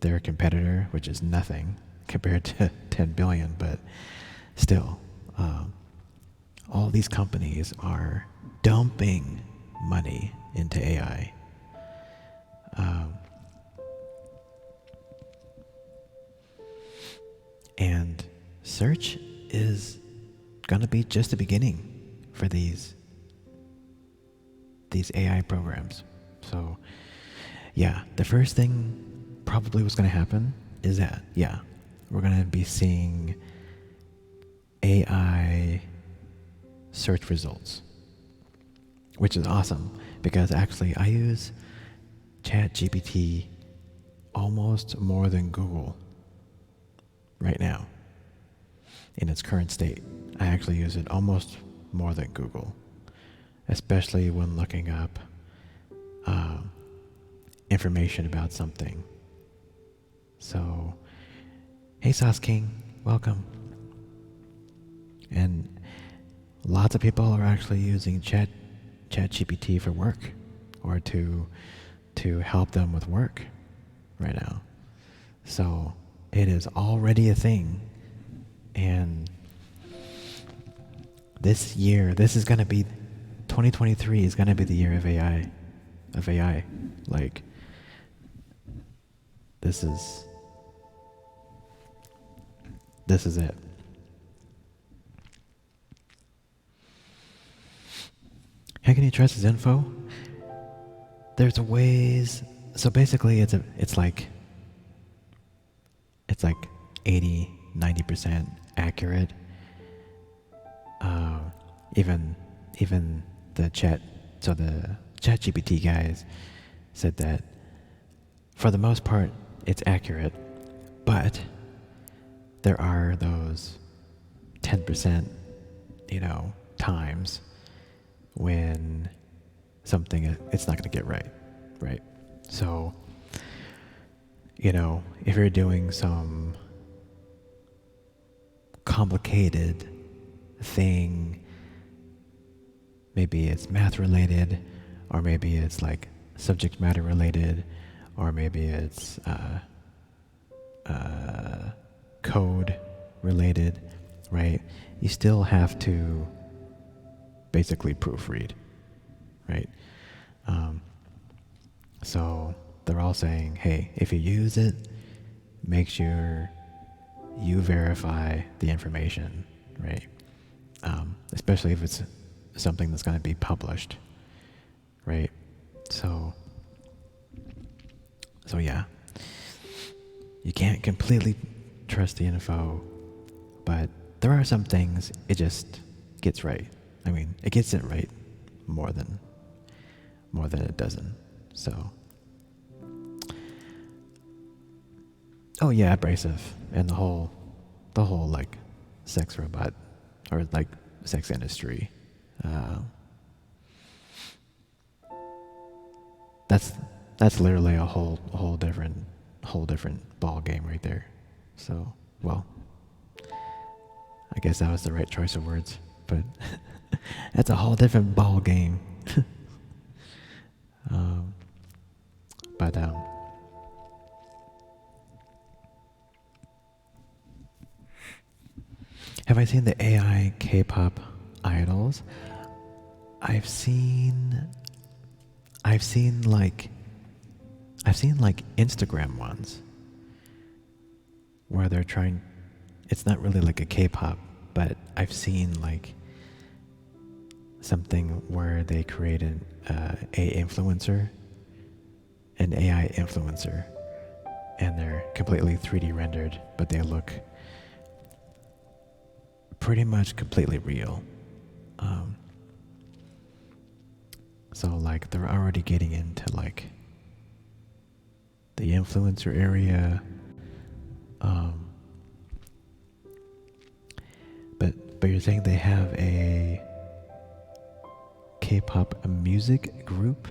their competitor, which is nothing compared to 10 billion, but still, all these companies are dumping money into AI. And search is gonna be just the beginning for these AI programs. So yeah, the first thing probably what's going to happen is that, yeah, we're going to be seeing AI search results, which is awesome because actually I use ChatGPT almost more than Google right now in its current state. I actually use it almost more than Google, especially when looking up information about something. So, hey Sauce King, welcome. And lots of people are actually using ChatGPT for work, or to help them with work right now. So it is already a thing, and this year, this is gonna be 2023 is gonna be the year of AI, Like this is it. How can you trust his info? There's ways. So basically, it's like 80, 90% accurate. Even the ChatGPT guys said that for the most part it's accurate, but there are those 10%, times when something it's not going to get right? So, if you're doing some complicated thing, maybe it's math related, or maybe it's like subject matter related, or maybe it's code related, right? You still have to basically proofread, right? So they're all saying, hey, if you use it, make sure you verify the information, right? Especially if it's something that's going to be published, right? So yeah, you can't completely trust the info, but there are some things it just gets right. I mean, it gets it right more than it doesn't. So, oh yeah, abrasive, and the whole like sex robot, or like sex industry. That's literally a whole different ball game right there. So, well, I guess that was the right choice of words, but that's a whole different ball game. But have I seen the AI K-pop idols? I've seen like Instagram ones where they're trying. It's not really like a K-pop, but I've seen like something where they created an AI influencer, and they're completely 3D rendered, but they look pretty much completely real. So like they're already getting into like the influencer area. But you're saying they have a K-pop music group?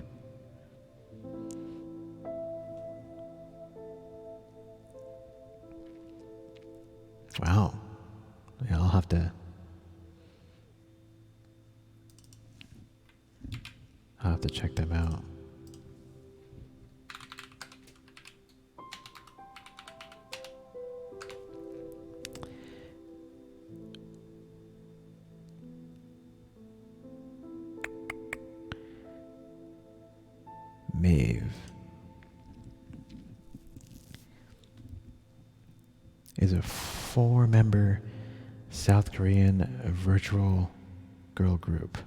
Wow. Yeah, I'll have to check them out. Maeve is a 4-member South Korean virtual girl group.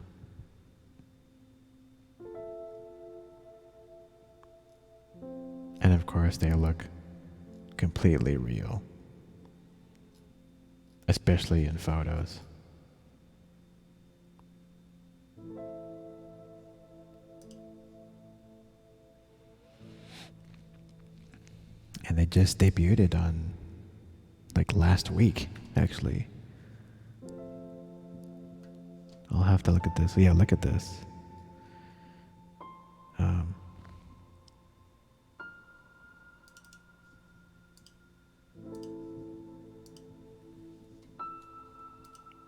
And of course, they look completely real, especially in photos. And they just debuted on like last week, actually. I'll have to look at this. Yeah, look at this.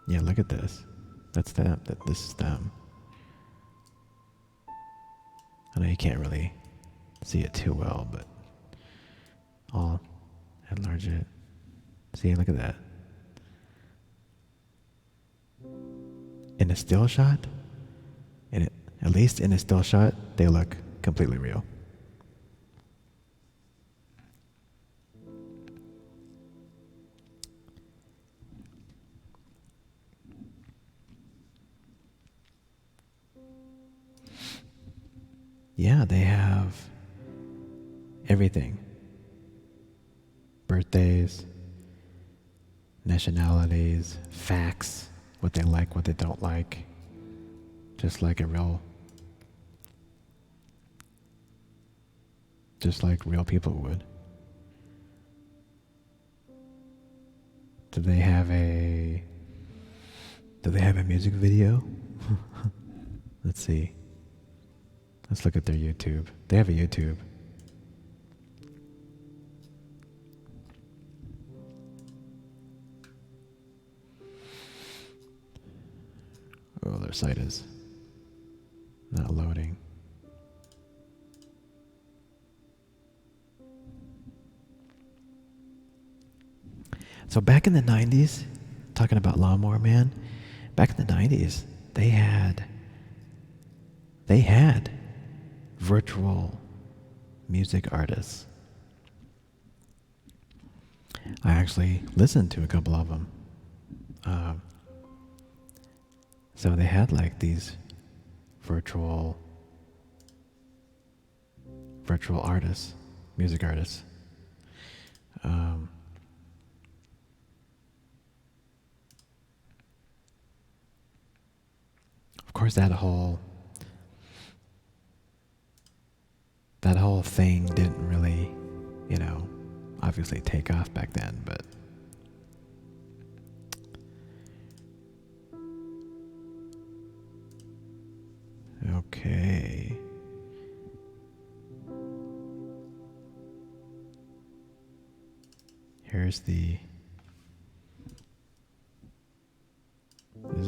Yeah, look at this. That's them. This is them. I know you can't really see it too well, but I'll enlarge it. See, look at that. In a still shot, at least in a still shot, they look completely real. Yeah, they have everything. Birthdays, nationalities, facts, what they like, what they don't like. Just like real people would. Do they have a music video? Let's see. Let's look at their YouTube. They have a YouTube. Oh, their site is not loading. So back in the 90s, talking about Lawnmower Man, back in the 90s, they had virtual music artists. I actually listened to a couple of them. So they had like these virtual artists, music artists. Of course, that whole thing didn't really, obviously take off back then, but okay. This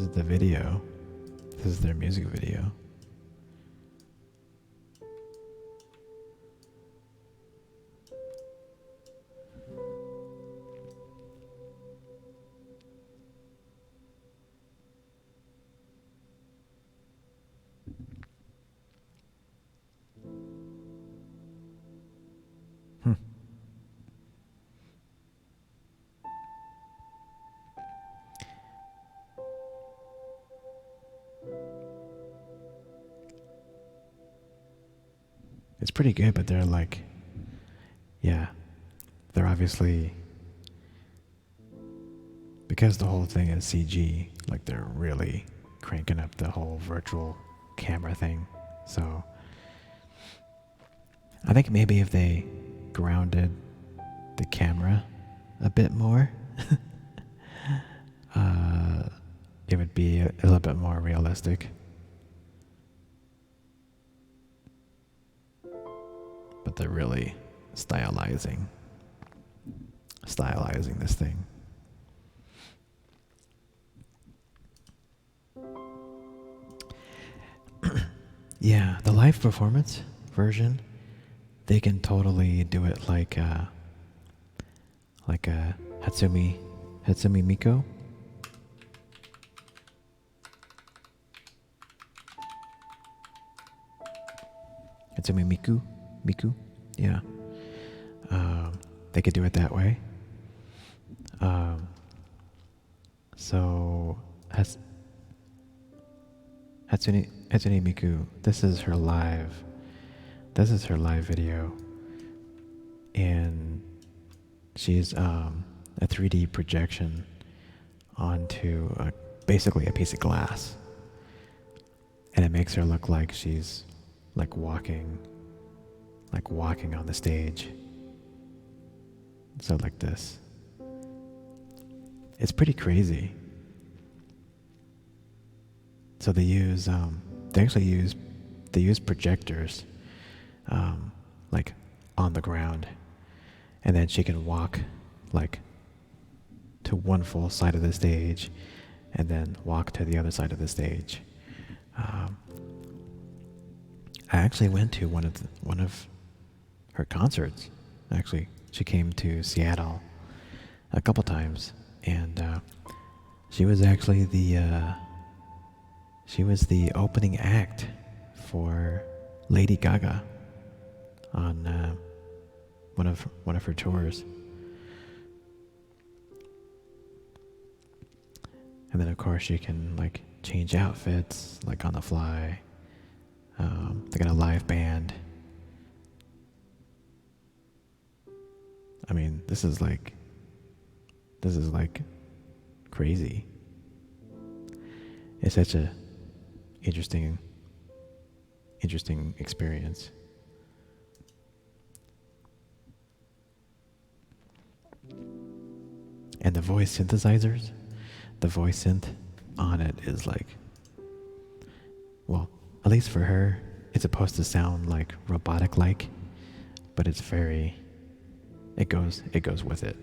is the video. This is their music video. It's pretty good, but they're like, yeah, they're obviously, because the whole thing is CG, like they're really cranking up the whole virtual camera thing. So I think maybe if they grounded the camera a bit more, it would be a little bit more realistic. But they're really stylizing this thing. Yeah, the live performance version, they can totally do it like a Hatsumi Miku. Hatsumi Miku, yeah. They could do it that way. So Hatsune Miku, this is her live video, and she's a 3D projection onto basically a piece of glass, and it makes her look like she's like walking on the stage. So like this. It's pretty crazy. So they use projectors like on the ground, and then she can walk like to one full side of the stage, and then walk to the other side of the stage. I actually went to one of her concerts. Actually, she came to Seattle a couple times, and she was actually the opening act for Lady Gaga on one of her tours. And then of course you can like change outfits like on the fly. They got a live band. I mean, this is like crazy. It's such a interesting experience. And the voice synthesizers, the voice synth on it is like, well, at least for her, it's supposed to sound like robotic like, but it's very, it goes with it.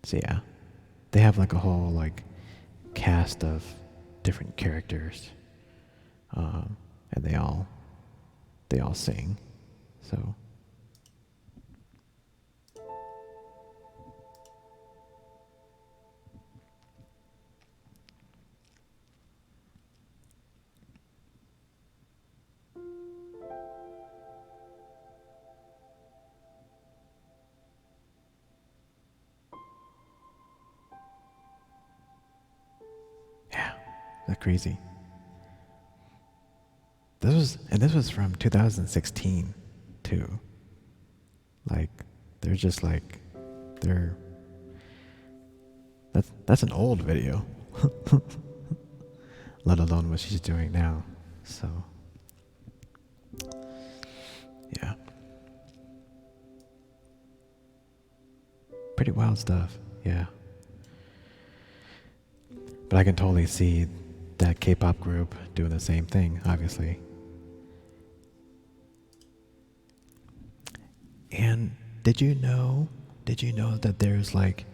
So yeah, they have like a whole like cast of different characters, and they all sing. So yeah, that's crazy. This was from 2016 too. Like they're just like they're that's an old video. Let alone what she's doing now. So yeah. Pretty wild stuff, yeah. But I can totally see that K-pop group doing the same thing, obviously. And did you know that there's like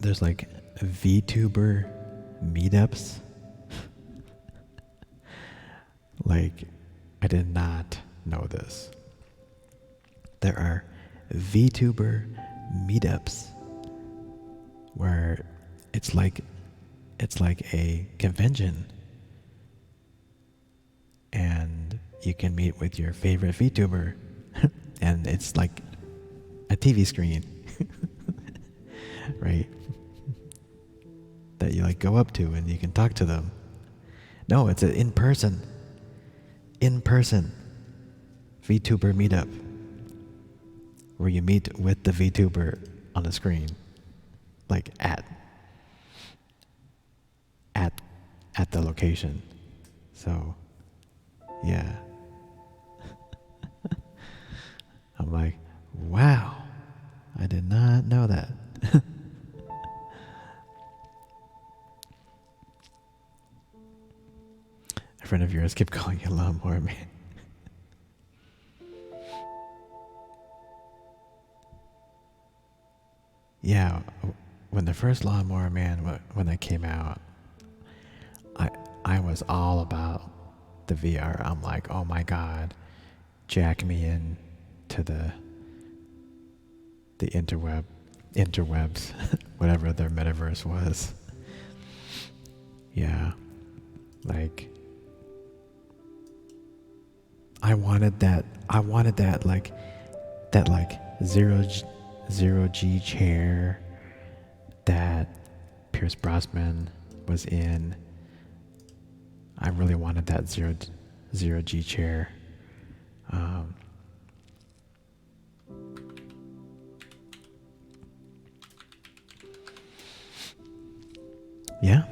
VTuber meetups? Like, I did not know this. There are VTuber meetups where it's like a convention, and you can meet with your favorite VTuber, and it's like a TV screen, right? That you like go up to and you can talk to them. No, it's an in-person VTuber meetup where you meet with the VTuber on the screen, like at the location. So, yeah. I'm like, wow, I did not know that. A friend of yours kept calling you Lawnmower Man. Yeah, when the first Lawnmower Man, when that came out, I was all about the VR. I'm like, oh my god, jack me in to the interwebs, whatever their metaverse was. Yeah, like I wanted that like zero G chair that Pierce Brosnan was in. I really wanted that zero G chair. Yeah,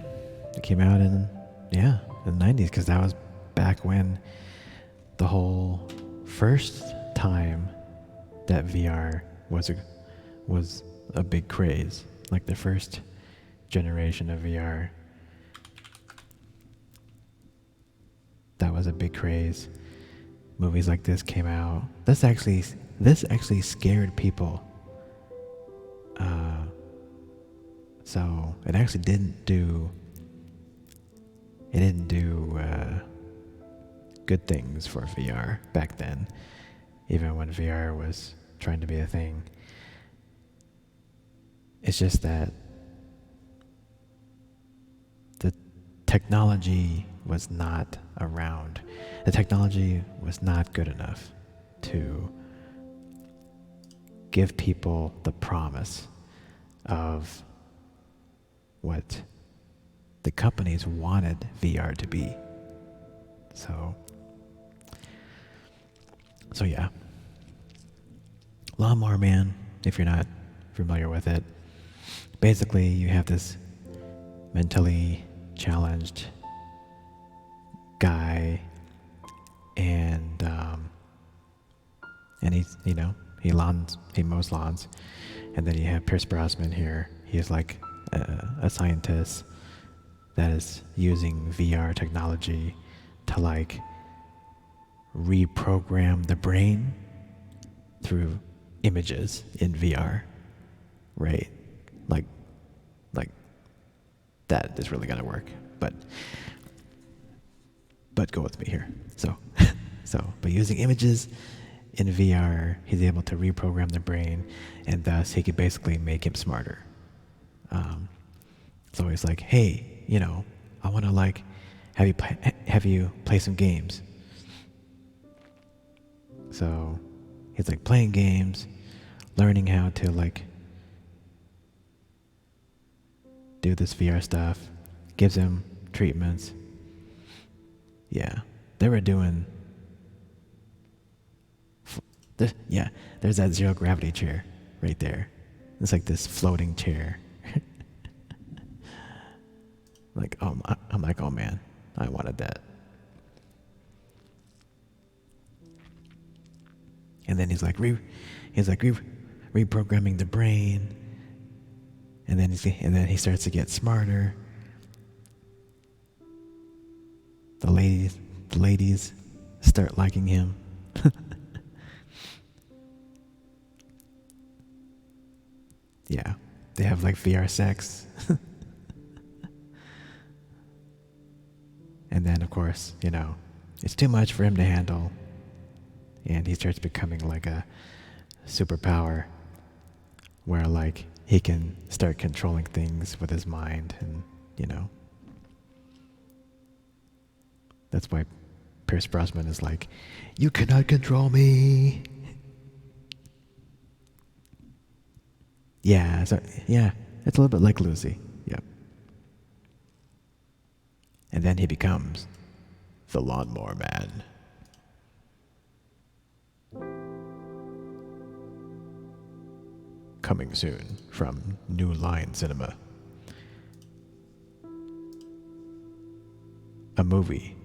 it came out in the 90s, because that was back when the whole first time that VR was a big craze, like the first generation of VR. that was a big craze. Movies like this came out. This actually scared people. So it actually didn't do good things for VR back then, even when VR was trying to be a thing. It's just that the technology was not around. The technology was not good enough to give people the promise of what the companies wanted VR to be. So yeah. Lawnmower Man, if you're not familiar with it, basically you have this mentally challenged guy, and he's, he mows lawns, and then you have Pierce Brosnan here. He's like a scientist that is using VR technology to like reprogram the brain through images in VR, right? Like that is really gonna work, but go with me here. So by using images in VR, he's able to reprogram the brain, and thus he could basically make him smarter. So he's like, hey, I want to like have you play some games. So he's like playing games, learning how to like do this VR stuff, gives him treatments. Yeah, they were doing. There's that zero gravity chair right there. It's like this floating chair. I'm like, oh man, I wanted that. And then he's like reprogramming the brain, and then he starts to get smarter. The ladies start liking him. Yeah, they have like VR sex. And then, of course, it's too much for him to handle. And he starts becoming like a superpower where like he can start controlling things with his mind, and that's why Pierce Brosnan is like, you cannot control me. Yeah, it's a little bit like Lucy. Yep. And then he becomes the Lawnmower Man. Coming soon from New Line Cinema. A movie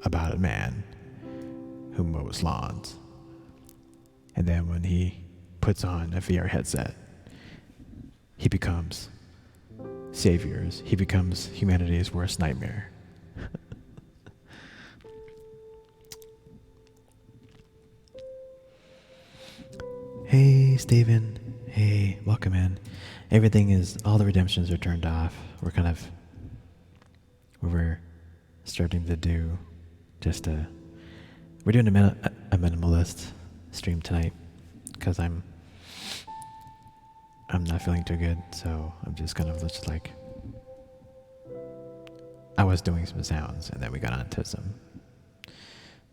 about a man who mows lawns. And then when he puts on a VR headset, he becomes saviors. He becomes humanity's worst nightmare. Hey, Steven. Hey, welcome in. All the redemptions are turned off. We're starting to do we're doing a minimalist stream tonight because I'm not feeling too good, so I'm just gonna I was doing some sounds, and then we got onto some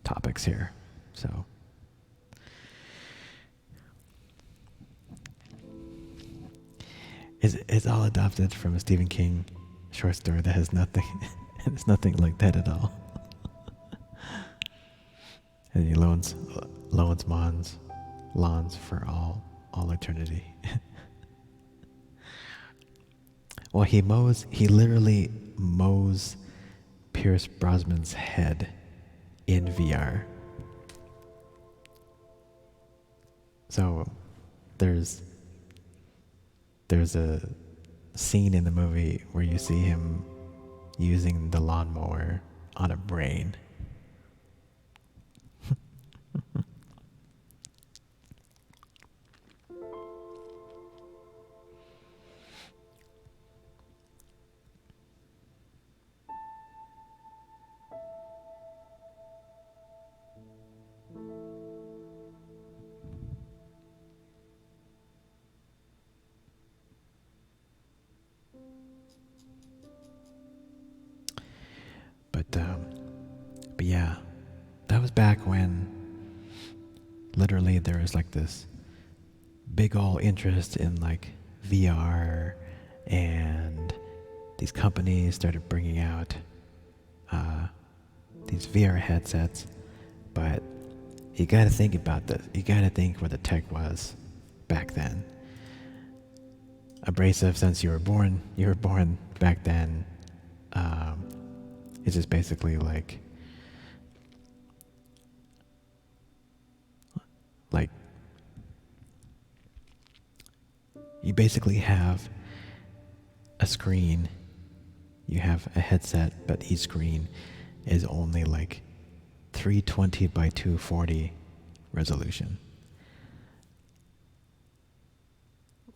topics here, so. It's all adopted from a Stephen King short story that has nothing, it's nothing like that at all. And he loans lawns for all eternity. Well, he literally mows Pierce Brosnan's head in VR. So there's a scene in the movie where you see him using the lawnmower on a brain. But yeah, that was back when literally there was like this big ol' interest in like VR, and these companies started bringing out these VR headsets. But you got to think about this. You got to think where the tech was back then. Abrasive, since you were born back then. It's just basically like you basically have a screen, you have a headset, but each screen is only like 320 by 240 resolution.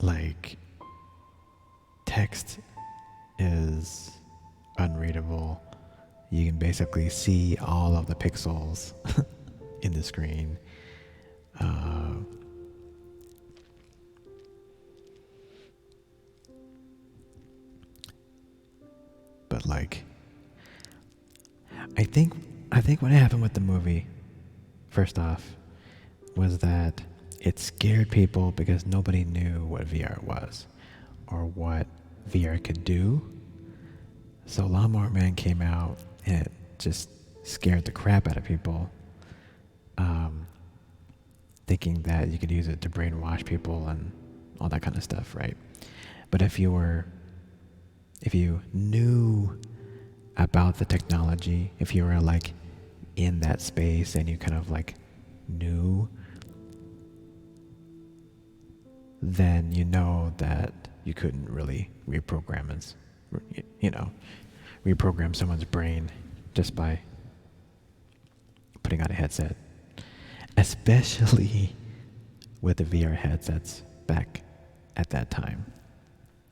Like, text is unreadable. You can basically see all of the pixels in the screen. But like, I think what happened with the movie, first off, was that it scared people because nobody knew what VR was or what VR could do. So Lawnmower Man came out and it just scared the crap out of people, thinking that you could use it to brainwash people and all that kind of stuff, right? But if you knew about the technology, if you were like in that space and you kind of like knew, then you know that you couldn't really reprogram someone's brain just by putting on a headset, especially with the VR headsets back at that time.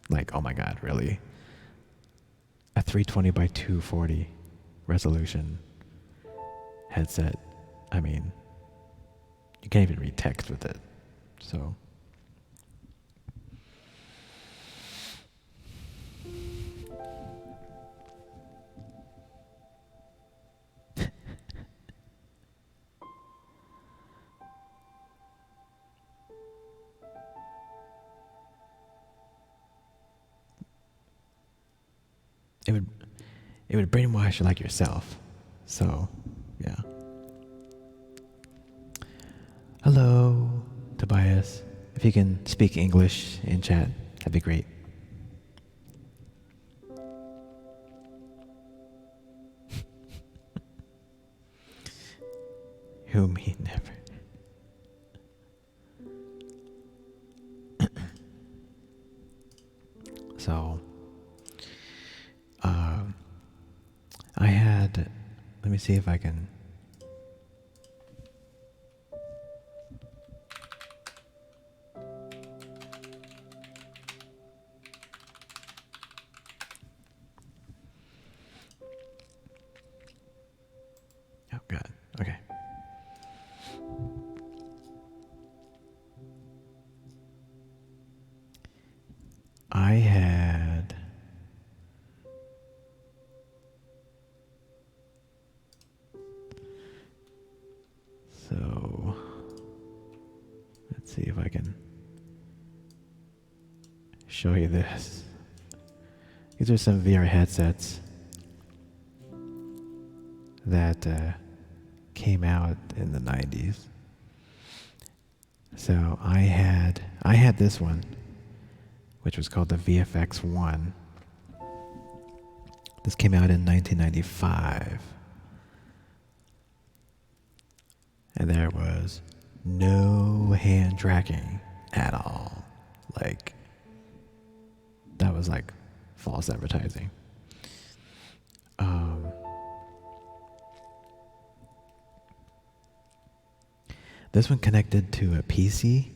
Like, oh my God, really? A 320 by 240 resolution headset. I mean, you can't even read text with it. So it would brainwash you like yourself. So, yeah. Hello, Tobias. If you can speak English in chat, that'd be great. Whom he never. So, let me see if I can. Oh God. Okay. I had. So, let's see if I can show you this. These are some VR headsets that came out in the 90s. So I had this one, which was called the VFX-1. This came out in 1995. And there was no hand tracking at all. Like, that was like false advertising. This one connected to a PC,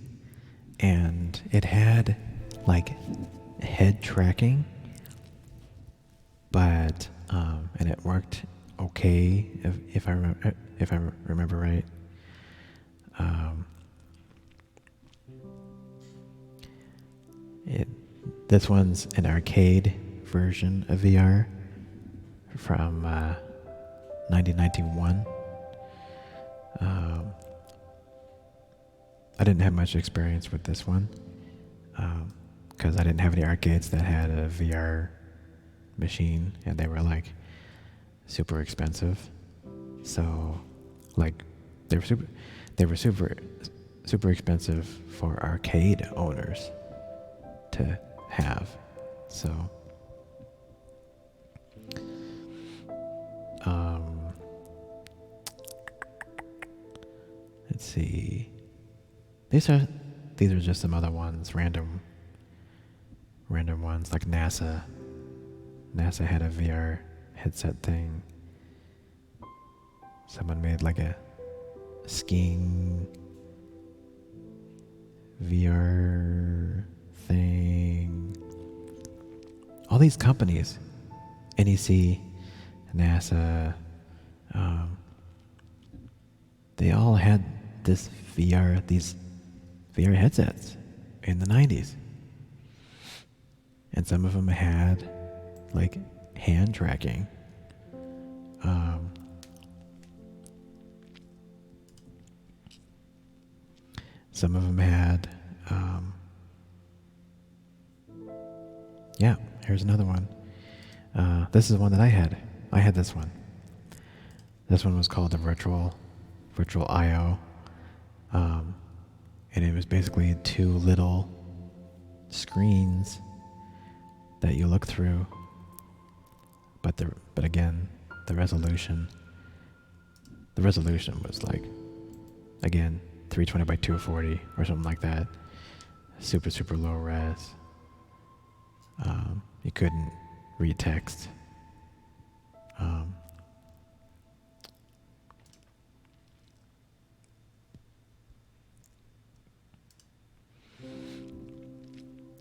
and it had like head tracking, but and it worked okay if I remember right. Um, this one's an arcade version of VR from 1991. I didn't have much experience with this one because I didn't have any arcades that had a VR machine, and they were like super expensive. So, like, they were super expensive for arcade owners to have. So, let's see. These are just some other ones, random ones like NASA. NASA had a VR headset thing. Someone made like a skiing VR thing. All these companies, NEC, NASA, they all had these VR headsets in the 90s. And some of them had like hand tracking. Some of them had, yeah, here's another one. This is one that I had. I had this one. This one was called the Virtual IO. And it was basically two little screens that you look through. But again, the resolution was like, again, 320 by 240 or something like that. Super low res. You couldn't read text.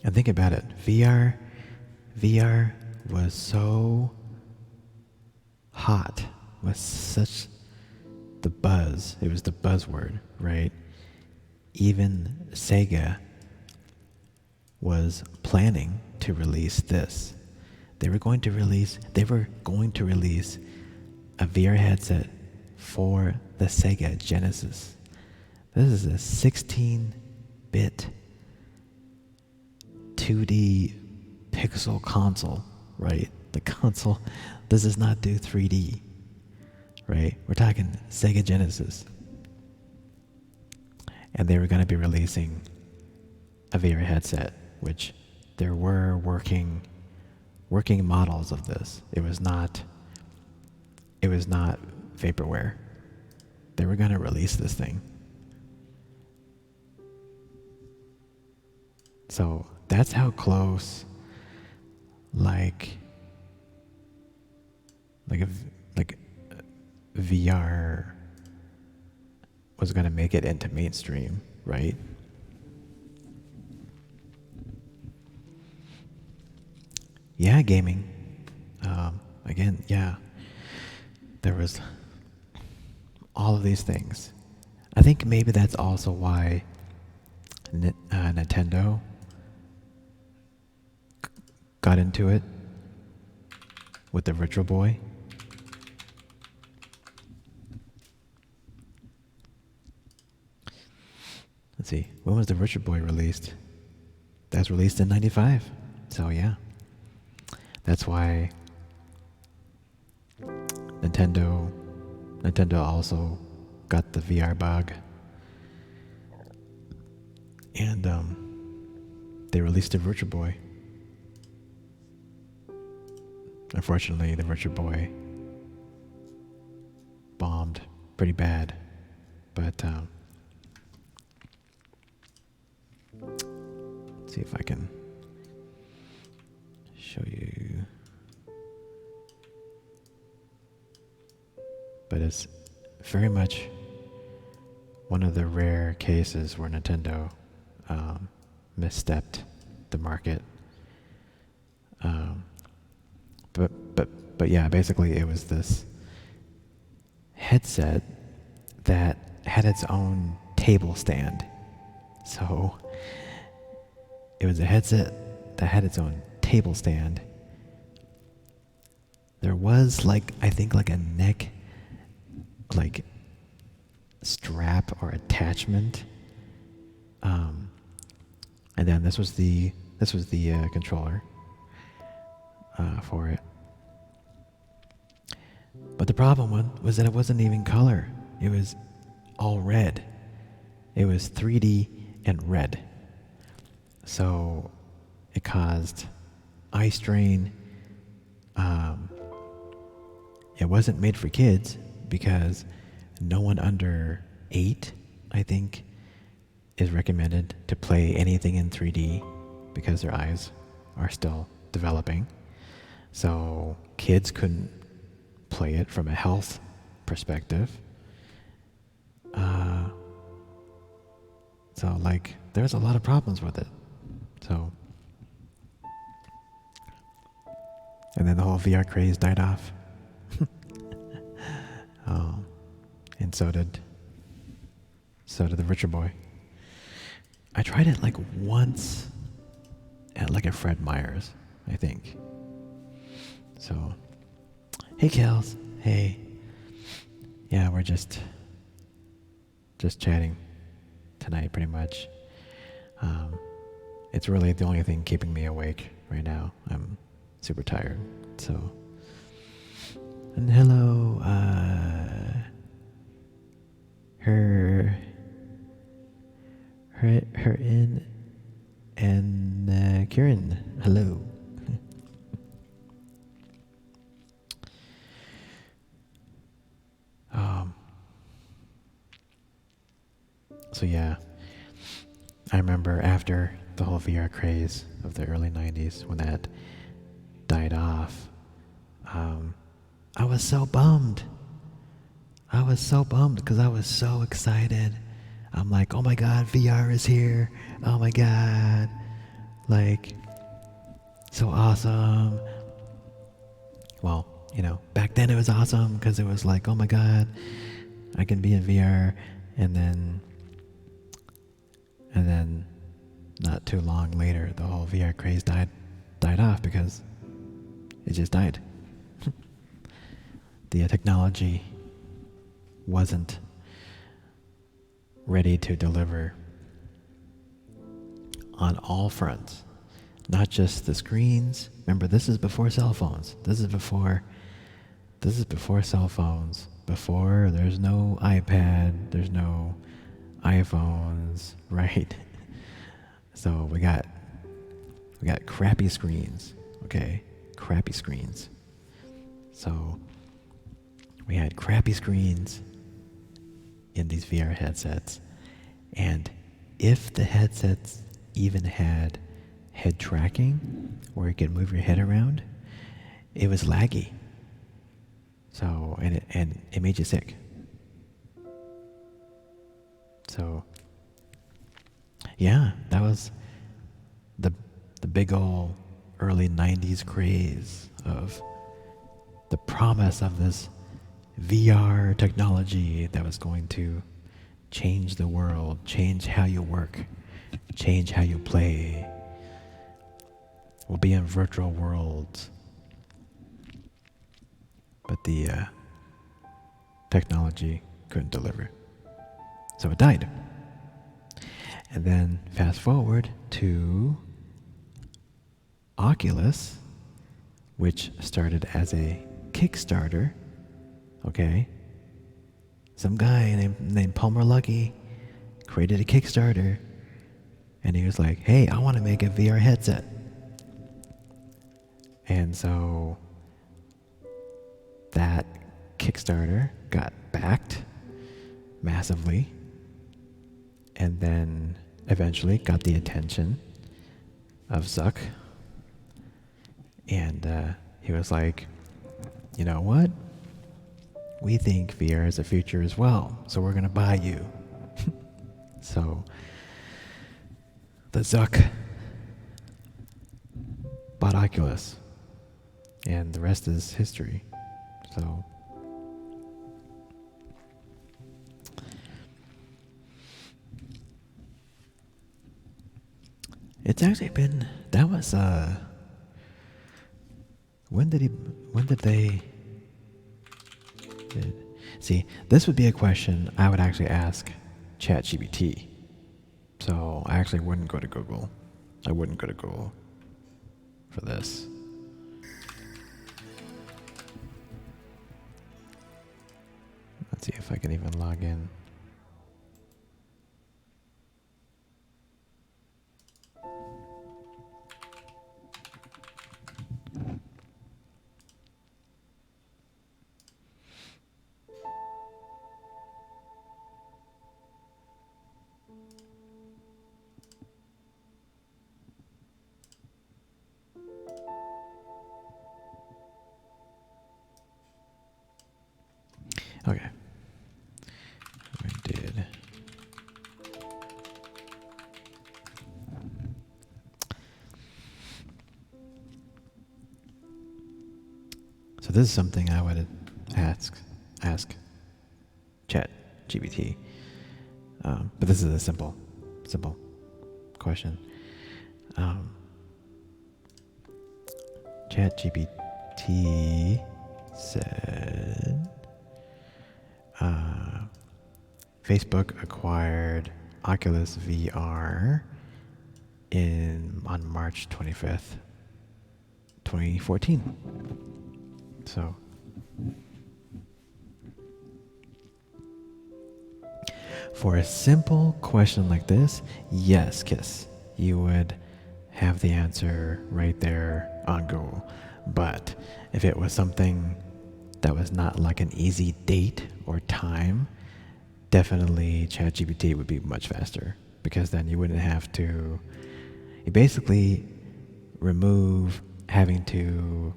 And think about it. VR was so hot, was such the buzz. It was the buzzword, right? Even Sega was planning to release this. They were going to release a VR headset for the Sega Genesis. This is a 16-bit 2D pixel console, right? The console, this does not do 3D, right? We're talking Sega Genesis. And they were going to be releasing a VR headset, which there were working models of this. It was not vaporware. They were going to release this thing. So that's how close, like VR was going to make it into mainstream, right? Yeah, gaming. Again, yeah. There was all of these things. I think maybe that's also why Nintendo got into it with the Virtual Boy. Let's see, when was the Virtual Boy released? That's released in 95. So yeah. That's why Nintendo also got the VR bug. And they released a Virtual Boy. Unfortunately, the Virtual Boy bombed pretty bad. But let's see if I can show you. But it's very much one of the rare cases where Nintendo misstepped the market. Um, but yeah, basically it was this headset that had its own table stand. So it was a headset that had its own table stand. There was I think a neck strap or attachment. And then this was the controller for it. But the problem was that it wasn't even color. It was all red. It was 3D and red. So it caused eye strain. It wasn't made for kids because no one under 8, I think, is recommended to play anything in 3D because their eyes are still developing. So kids couldn't play it from a health perspective. So there's a lot of problems with it. So, and then the whole VR craze died off. And so did the Richer Boy. I tried it once at a Fred Meyer's, I think. So, hey Kels, hey. Yeah, we're just chatting tonight pretty much. It's really the only thing keeping me awake right now. I'm super tired, so. And hello, her in and Kieran, hello. So yeah, I remember after the whole VR craze of the early 90s, when that died off, I was so bummed. I was so bummed because I was so excited. I'm like, oh my god, VR is here. Oh my god. So awesome. Well, back then it was awesome because it was oh my god, I can be in VR. And then not too long later, the whole VR craze died off because it just died. The technology wasn't ready to deliver on all fronts, not just the screens. Remember, this is before cell phones. This is before cell phones. Before there's no iPad, there's no iPhones, right? So we got crappy screens, okay? Crappy screens. So we had crappy screens in these VR headsets, and if the headsets even had head tracking where you could move your head around, it was laggy. So and it made you sick. So yeah, that was the big ol' early 90s craze of the promise of this VR technology that was going to change the world, change how you work, change how you play. We'll be in virtual worlds. But the technology couldn't deliver. So it died. And then fast forward to Oculus, which started as a Kickstarter. Okay? Some guy named Palmer Luckey created a Kickstarter, and he was like, hey, I want to make a VR headset. And so that Kickstarter got backed massively, and then eventually got the attention of Zuck. And he was like, you know what? We think VR is the future as well, so we're going to buy you. So the Zuck bought Oculus, and the rest is history. So it's actually been, that was when did they see, this would be a question I would actually ask ChatGPT. So I actually wouldn't go to Google. I wouldn't go to Google for this. Let's see if I can even log in. Okay. I did. So this is something I would ask ChatGPT. But this is a simple question. ChatGPT said Facebook acquired Oculus VR on March 25th, 2014. So for a simple question like this, yes, Kiss, you would have the answer right there on Google. But if it was something that was not like an easy date or time, definitely ChatGPT would be much faster, because then you wouldn't have to, you basically remove having to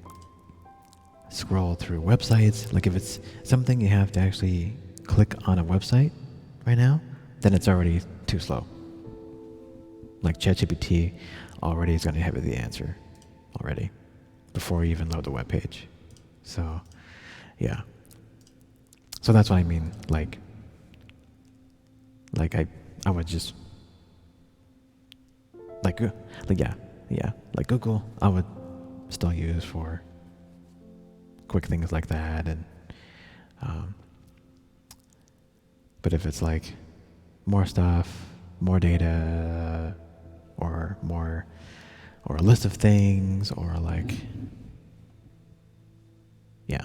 scroll through websites. Like if it's something you have to actually click on a website right now, then it's already too slow. Like ChatGPT already is going to have the answer already before you even load the web page. So yeah. So that's what I mean. Like I would just like Google I would still use for quick things like that, and but if it's like more stuff, more data, or a list of things, or like yeah.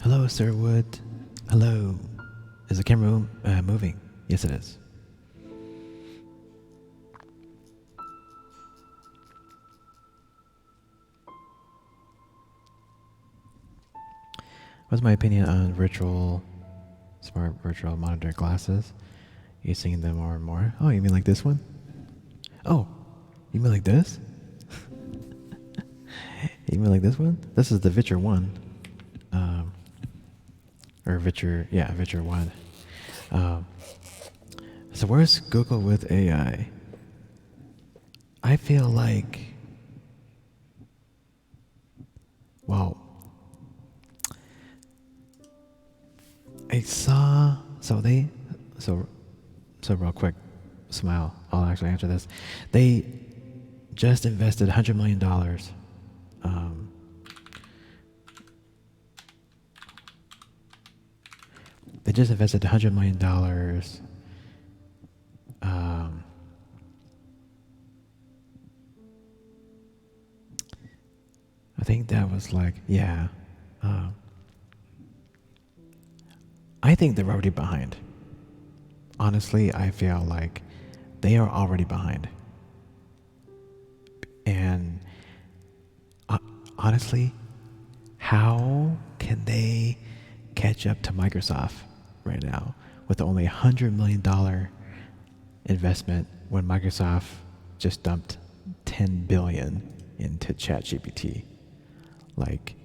Hello, Sir Wood. Hello. Is the camera moving? Yes, it is. What's my opinion on smart virtual monitor glasses? Using them more and more. Oh, you mean like this one? Oh, you mean like this? You mean like this one? This is the Vitcher 1. Or Vitcher 1. So where's Google with AI? I feel like, well, I saw, so real quick, smile, I'll actually answer this. They just invested $100 million. They just invested $100 million. I think that was like, yeah. I think they're already behind. Honestly, I feel like they are already behind. And honestly, how can they catch up to Microsoft right now with only $100 million investment when Microsoft just dumped $10 billion into ChatGPT? Like,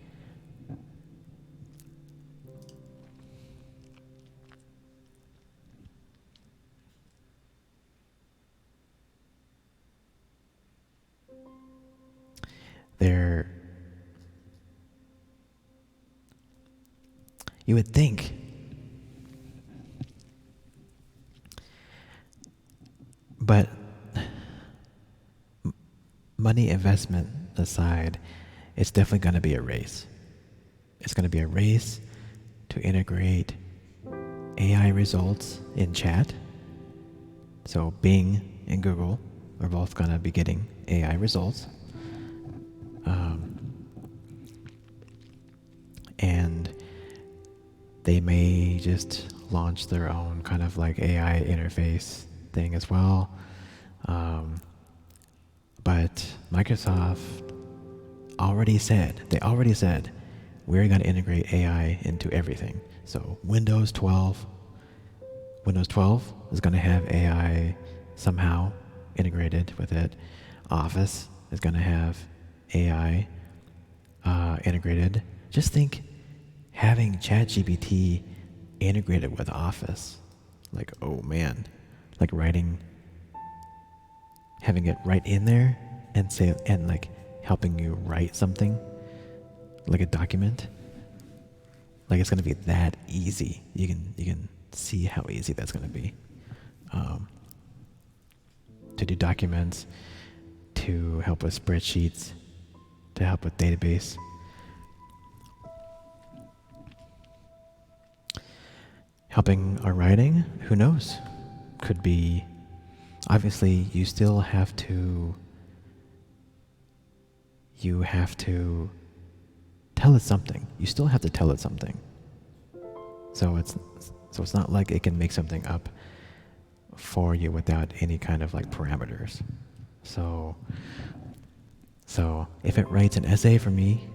they're, you would think, but money investment aside, it's definitely going to be a race. It's going to be a race to integrate AI results in chat. So Bing and Google are both going to be getting AI results. And they may just launch their own kind of like AI interface thing as well. But Microsoft already said, we're going to integrate AI into everything. So Windows 12 is going to have AI somehow integrated with it. Office is going to have AI integrated. Just think having ChatGPT integrated with Office. Like, oh man, like having it right in there and like helping you write something, like a document. Like it's gonna be that easy. You can see how easy that's gonna be to do documents, to help with spreadsheets, to help with database. Helping our writing, who knows? Could be, obviously you still have to tell it something. You still have to tell it something. So it's not like it can make something up for you without any kind of like parameters. So if it writes an essay for me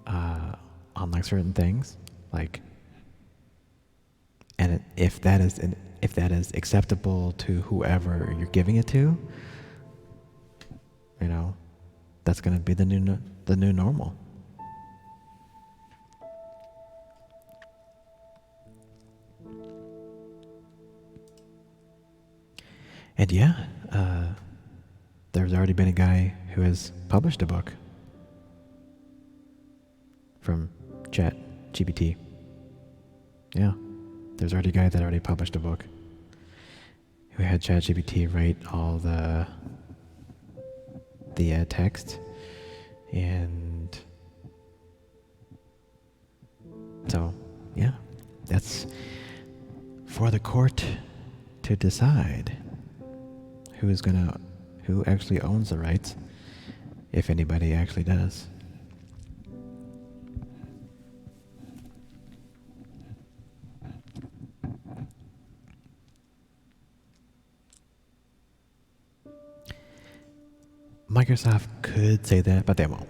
on like certain things, like, and if that is acceptable to whoever you're giving it to, you know, that's going to be the new normal. And yeah, there's already been a guy who has published a book from ChatGPT. Yeah, there's already a guy that already published a book who had ChatGPT write all the text, and so yeah, that's for the court to decide who actually owns the rights, if anybody actually does. Microsoft could say that, but they won't.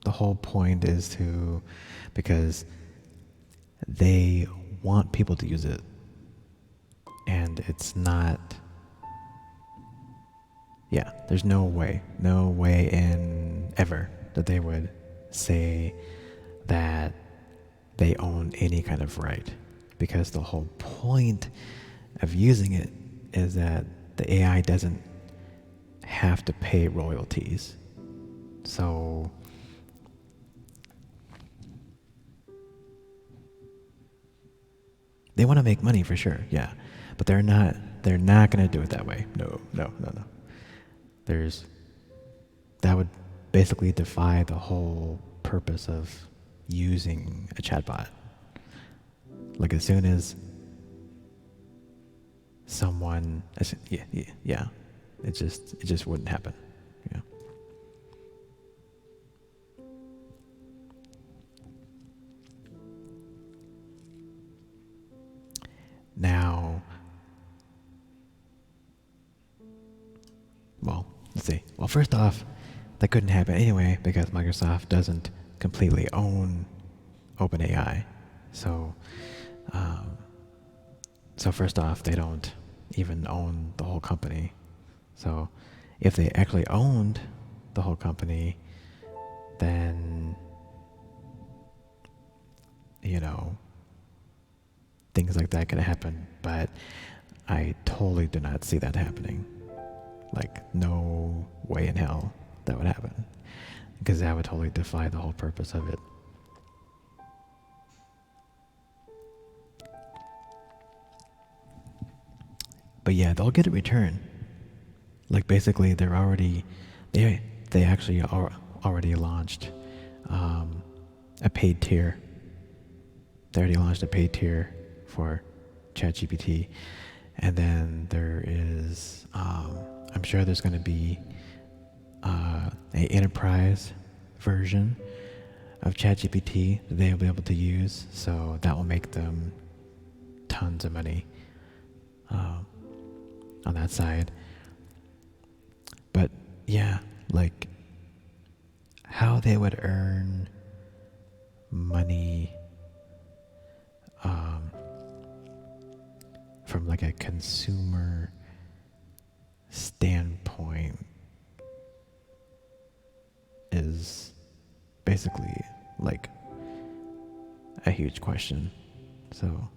The whole point is because they want people to use it. And it's not, yeah, there's no way in ever that they would say that they own any kind of right. Because the whole point of using it is that the AI doesn't have to pay royalties. So they want to make money for sure, yeah. But they're not going to do it that way. No. That would basically defy the whole purpose of using a chatbot. Like as soon as someone, yeah, it just wouldn't happen. Yeah. Now, well, let's see. Well, first off, that couldn't happen anyway because Microsoft doesn't completely own OpenAI. So first off, they don't even own the whole company. So if they actually owned the whole company, then, you know, things like that could happen. But I totally do not see that happening. Like, no way in hell that would happen. Because that would totally defy the whole purpose of it. But yeah, they'll get a return. Like, basically, they actually already launched a paid tier. They already launched a paid tier for ChatGPT, and then there is, I'm sure there's going to be an enterprise version of ChatGPT that they'll be able to use. So that will make them tons of money on that side. But yeah, like, how they would earn money from like a consumer standpoint is basically like a huge question. So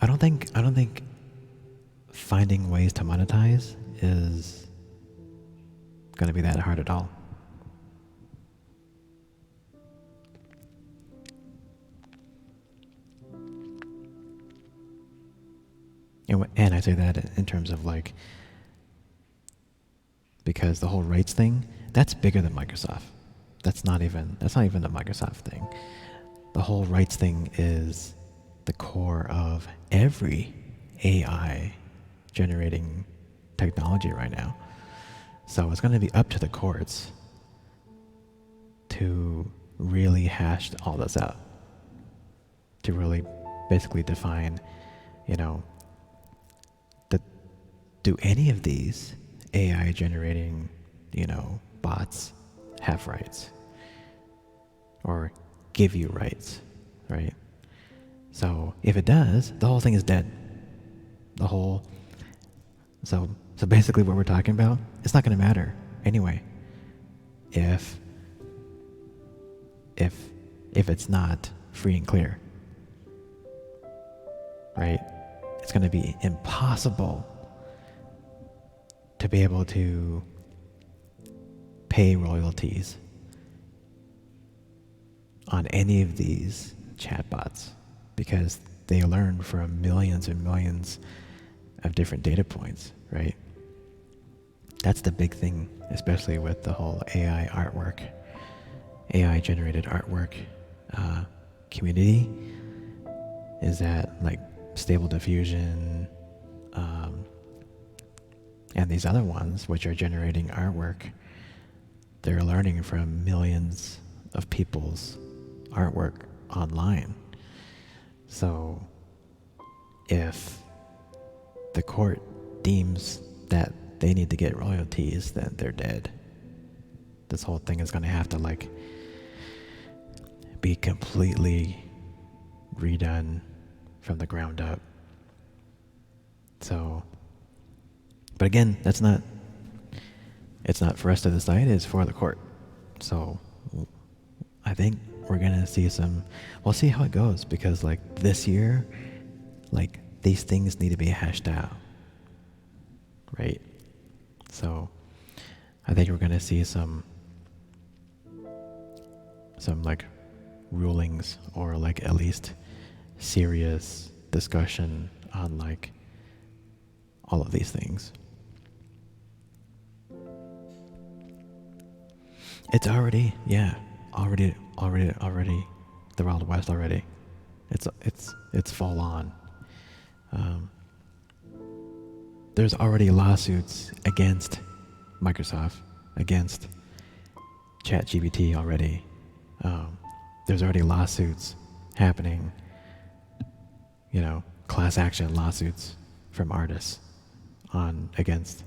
I don't think finding ways to monetize is going to be that hard at all. And I say that in terms of like, because the whole rights thing, that's bigger than Microsoft. That's not even a Microsoft thing. The whole rights thing is the core of every AI generating technology right now. So it's going to be up to the courts to really hash all this out, to really basically define, you know, do any of these AI generating, you know, bots have rights or give you rights, right? So if it does, the whole thing is dead. So basically what we're talking about, it's not going to matter anyway if it's not free and clear, right? It's going to be impossible to be able to pay royalties on any of these chatbots because they learn from millions and millions of different data points, right? That's the big thing, especially with the whole AI generated artwork community, is that like Stable Diffusion and these other ones which are generating artwork, they're learning from millions of people's artwork online. So if the court deems that they need to get royalties, then they're dead. This whole thing is going to have to like be completely redone from the ground up. So, but again, it's not for us to decide, it's for the court. So I think we're going to see we'll see how it goes, because like this year, like these things need to be hashed out, right? So I think we're going to see some like rulings, or like at least serious discussion on like all of these things. It's already the Wild West already. It's full on. There's already lawsuits against Microsoft, against ChatGPT already. There's already lawsuits happening, you know, class action lawsuits from artists against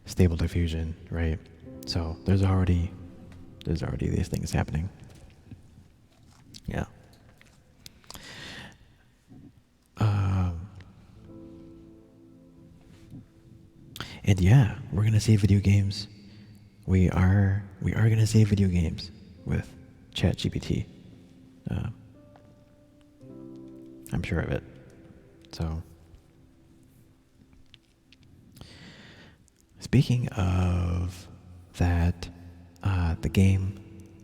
Stable Diffusion, right? So there's already these things happening. Yeah. And yeah, we're gonna see video games. We are gonna see video games with ChatGPT. Uh, I'm sure of it. So, speaking of that, the game,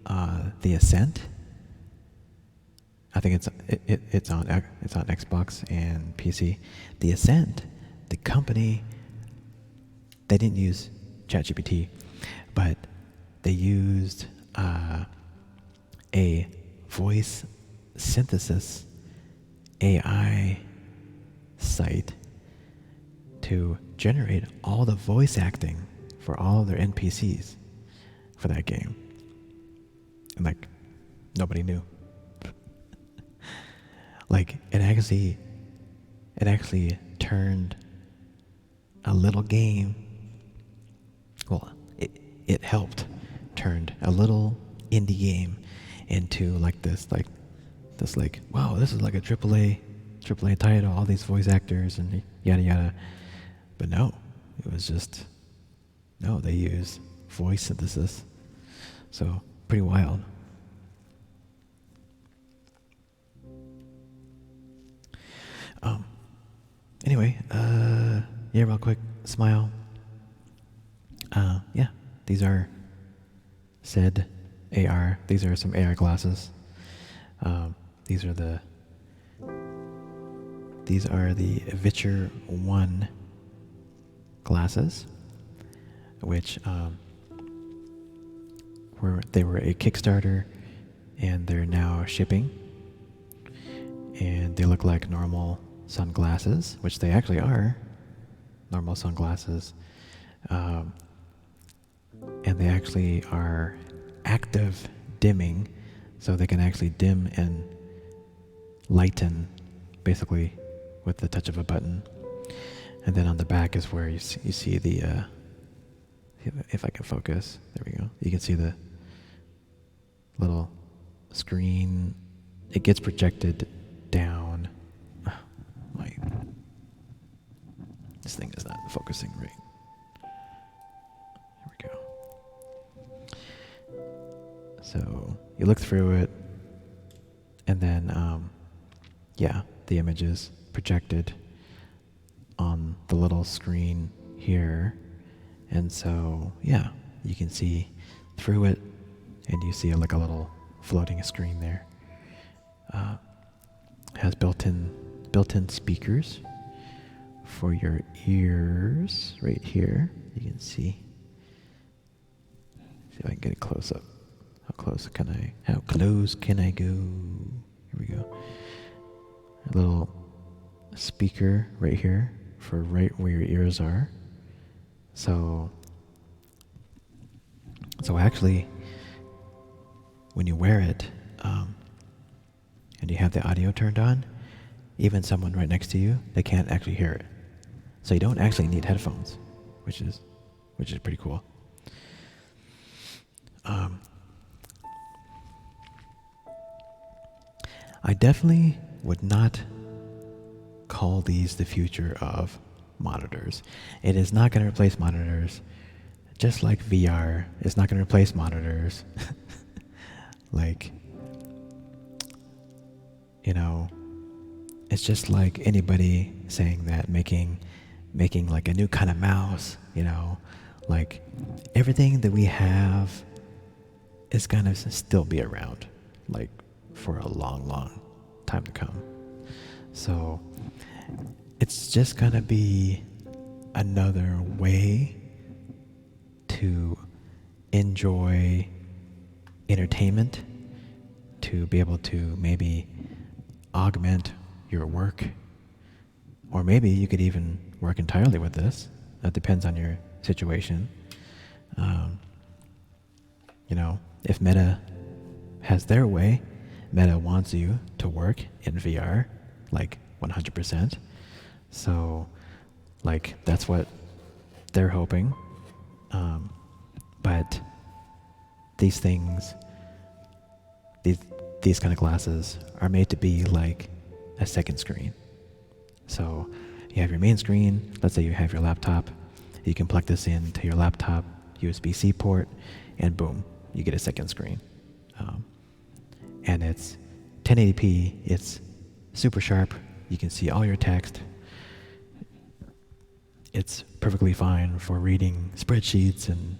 The Ascent. I think it's on Xbox and PC. The Ascent, the company, they didn't use ChatGPT, but they used a voice synthesis AI site to generate all the voice acting for all of their NPCs for that game. And like, nobody knew. Like, it actually turned a little game. Well, it helped turned a little indie game into this wow, this is like a AAA title, all these voice actors and yada yada. But no, it was just no. They use voice synthesis, so pretty wild. Anyway, yeah, real quick, smile. Yeah, these are said AR. These are some AR glasses. These are the Vitcher 1 glasses, which they were a Kickstarter, and they're now shipping. And they look like normal sunglasses, which they actually are normal sunglasses. And they actually are active dimming, so they can actually dim and lighten basically with the touch of a button. And then on the back is where you see the if I can focus, there we go, you can see the little screen. It gets projected down. This thing is not focusing right. Here we go. So you look through it, and then yeah, the image is projected on the little screen here. And so yeah, you can see through it, and you see like a little floating screen there. Has built-in speakers for your ears right here. You can see if I can get a close up. How close can I go? Here we go. A little speaker right here for right where your ears are. So actually, when you wear it, and you have the audio turned on, even someone right next to you, they can't actually hear it. So you don't actually need headphones, which is pretty cool. I definitely would not call these the future of monitors. It is not going to replace monitors, just like VR is not going to replace monitors. Like, you know, it's just like anybody saying that making like a new kind of mouse, you know, like everything that we have is gonna still be around, like for a long, long time to come. So it's just gonna be another way to enjoy entertainment, to be able to maybe augment your work, or maybe you could even work entirely with this. That depends on your situation. You know, if Meta has their way, Meta wants you to work in VR like 100%. So, like, that's what they're hoping. But these things, these kind of glasses are made to be like a second screen. So you have your main screen, let's say you have your laptop, You can plug this into your laptop USB-C port, and boom, you get a second screen. And it's 1080p. It's super sharp. You can see all your text. It's perfectly fine for reading spreadsheets and,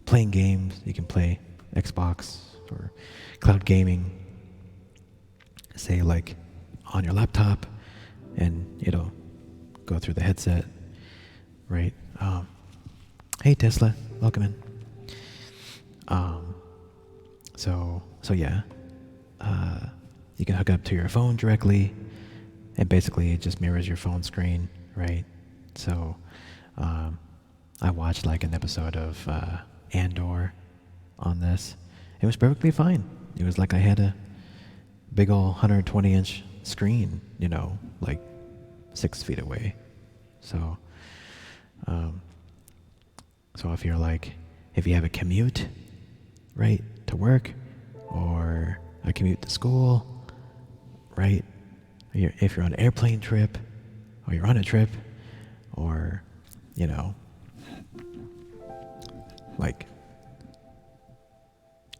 playing games. You can play Xbox or cloud gaming, say like on your laptop, and it'll go through the headset, right? Hey Tesla, welcome in. So yeah, you can hook it up to your phone directly, and basically it just mirrors your phone screen, right? So I watched like an episode of Andor on this. It was perfectly fine. It was like I had a big ol' 120-inch screen, like 6 feet away. So, if you have a commute, right, to work, or a commute to school, right, if you're on an airplane trip, or you're on a trip, or, like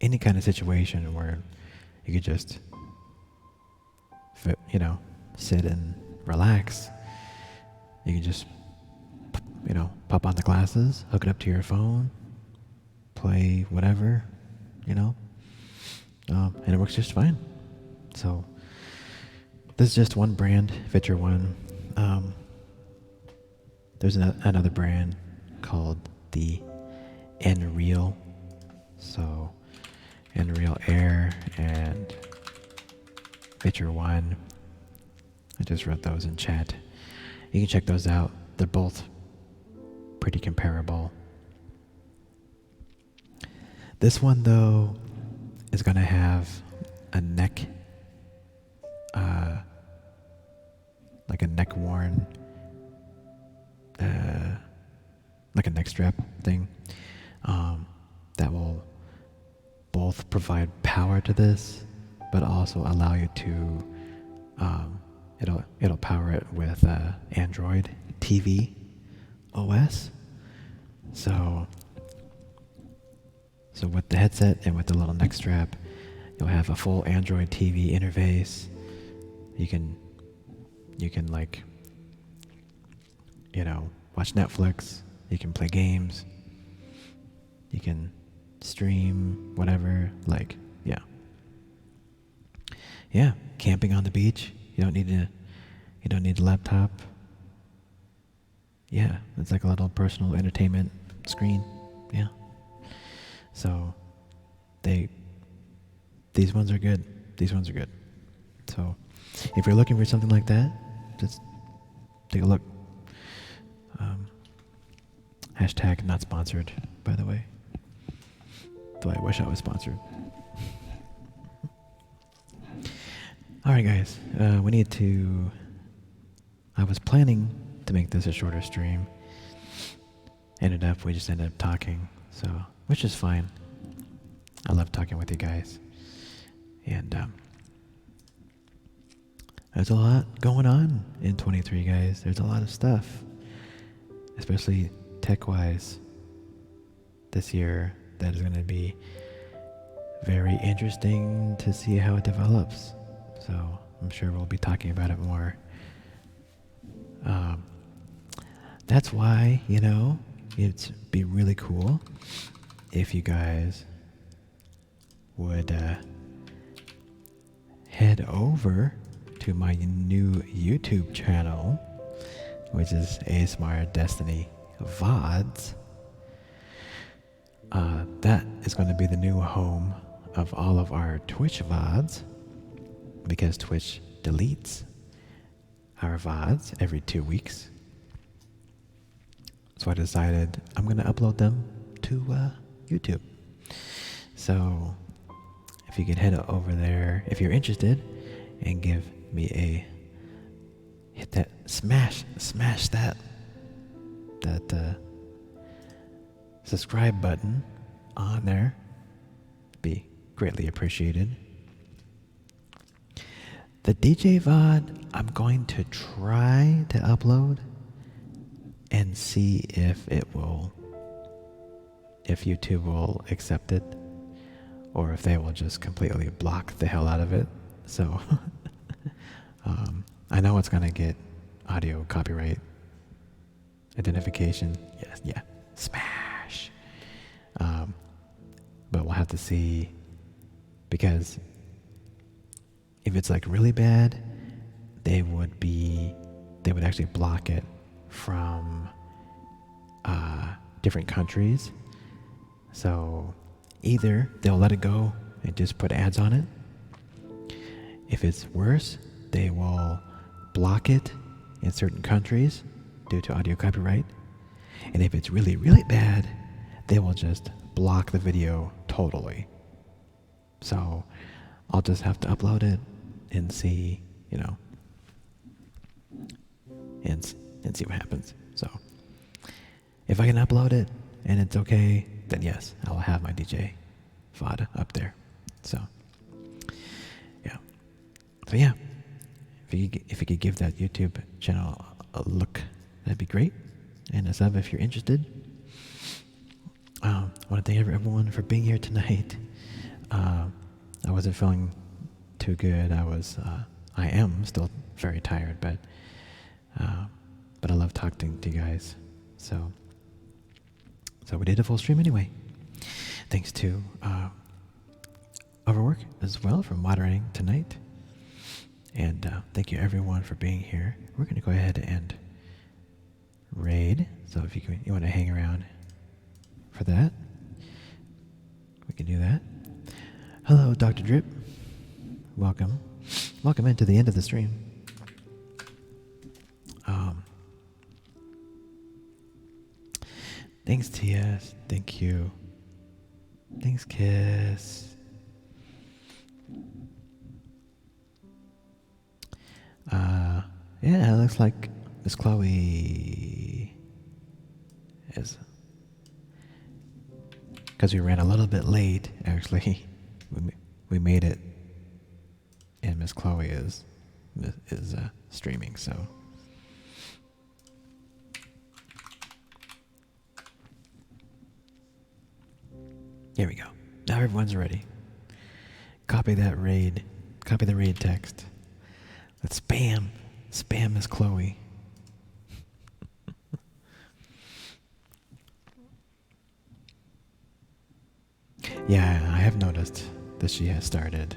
any kind of situation where you could just, sit and relax, you can just, pop on the glasses, hook it up to your phone, play whatever, and it works just fine. So this is just one brand, Feature One. There's another brand called the Nreal. So Nreal Air and Feature One. I just wrote those in chat. You can check those out. They're both pretty comparable. This one, though, is going to have a neck, like a neck worn, like a neck strap thing, that will both provide power to this, but also allow you to, it'll power it with Android TV OS. So with the headset and with the little neck strap, you'll have a full Android TV interface. You can like, watch Netflix. You can play games. You can stream whatever. Like, yeah, camping on the beach. You don't need a laptop. Yeah, it's like a little personal entertainment screen. Yeah. So these ones are good. So if you're looking for something like that, just take a look. Hashtag not sponsored, by the way. Though I wish I was sponsored. Alright guys, I was planning to make this a shorter stream. We just ended up talking, so, which is fine. I love talking with you guys. And there's a lot going on in 23, guys. There's a lot of stuff, especially tech-wise, this year that is going to be very interesting to see how it develops. So I'm sure we'll be talking about it more. That's why, it'd be really cool if you guys would head over to my new YouTube channel, which is ASMR Destiny VODs. That is going to be the new home of all of our Twitch VODs, because Twitch deletes our VODs every 2 weeks. So I decided I'm going to upload them to YouTube. So if you could head over there, if you're interested, and give me hit that, smash that subscribe button on there, be greatly appreciated. The DJ VOD, I'm going to try to upload and see if YouTube will accept it, or if they will just completely block the hell out of it. So I know it's gonna get audio copyright identification. Yes, yeah, smash. But we'll have to see, because if it's like really bad, they would actually block it from different countries. So either they'll let it go and just put ads on it. If it's worse, they will block it in certain countries due to audio copyright. And if it's really, really bad, they will just block the video totally. So I'll just have to upload it and see, and see what happens. So if I can upload it and it's okay, then yes, I will have my DJ VOD up there. So yeah, if you could give that YouTube channel a look, that'd be great. And a sub if you're interested. I want to thank everyone for being here tonight. I wasn't feeling too good. I am still very tired, but I love talking to you guys. So we did a full stream anyway. Thanks to Overwork as well for moderating tonight. And thank you everyone for being here. We're going to go ahead and raid. So if you want to hang around for that, we can do that. Hello, Dr. Drip. Welcome. Welcome into the end of the stream. Thanks, TS. Thank you. Thanks, Kiss. Yeah, it looks like Miss Chloe is, because we ran a little bit late, actually. We made it, and Miss Chloe is streaming, so. Here we go. Now everyone's ready. Copy that raid. Copy the raid text. Let's spam Miss Chloe. Yeah, I have noticed that she has started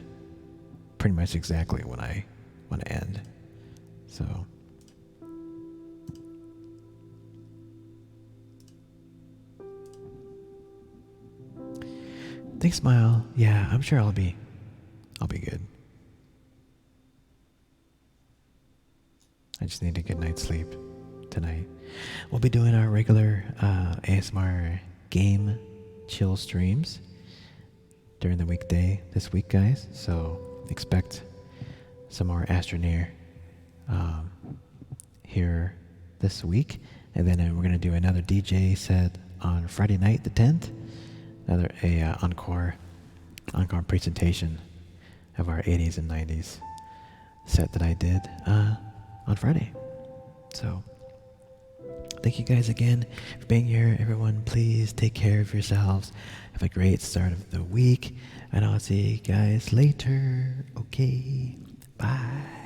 pretty much exactly when I want to end. So. Thanks, Smile. Yeah, I'm sure I'll be good. I just need a good night's sleep tonight. We'll be doing our regular ASMR game chill streams during the weekday this week, guys. So expect some more Astroneer here this week. And then we're going to do another DJ set on Friday night, the 10th. Another encore presentation of our 80s and 90s set that I did on Friday. So thank you guys again for being here. Everyone, please take care of yourselves. Have a great start of the week, and I'll see you guys later. Okay, bye.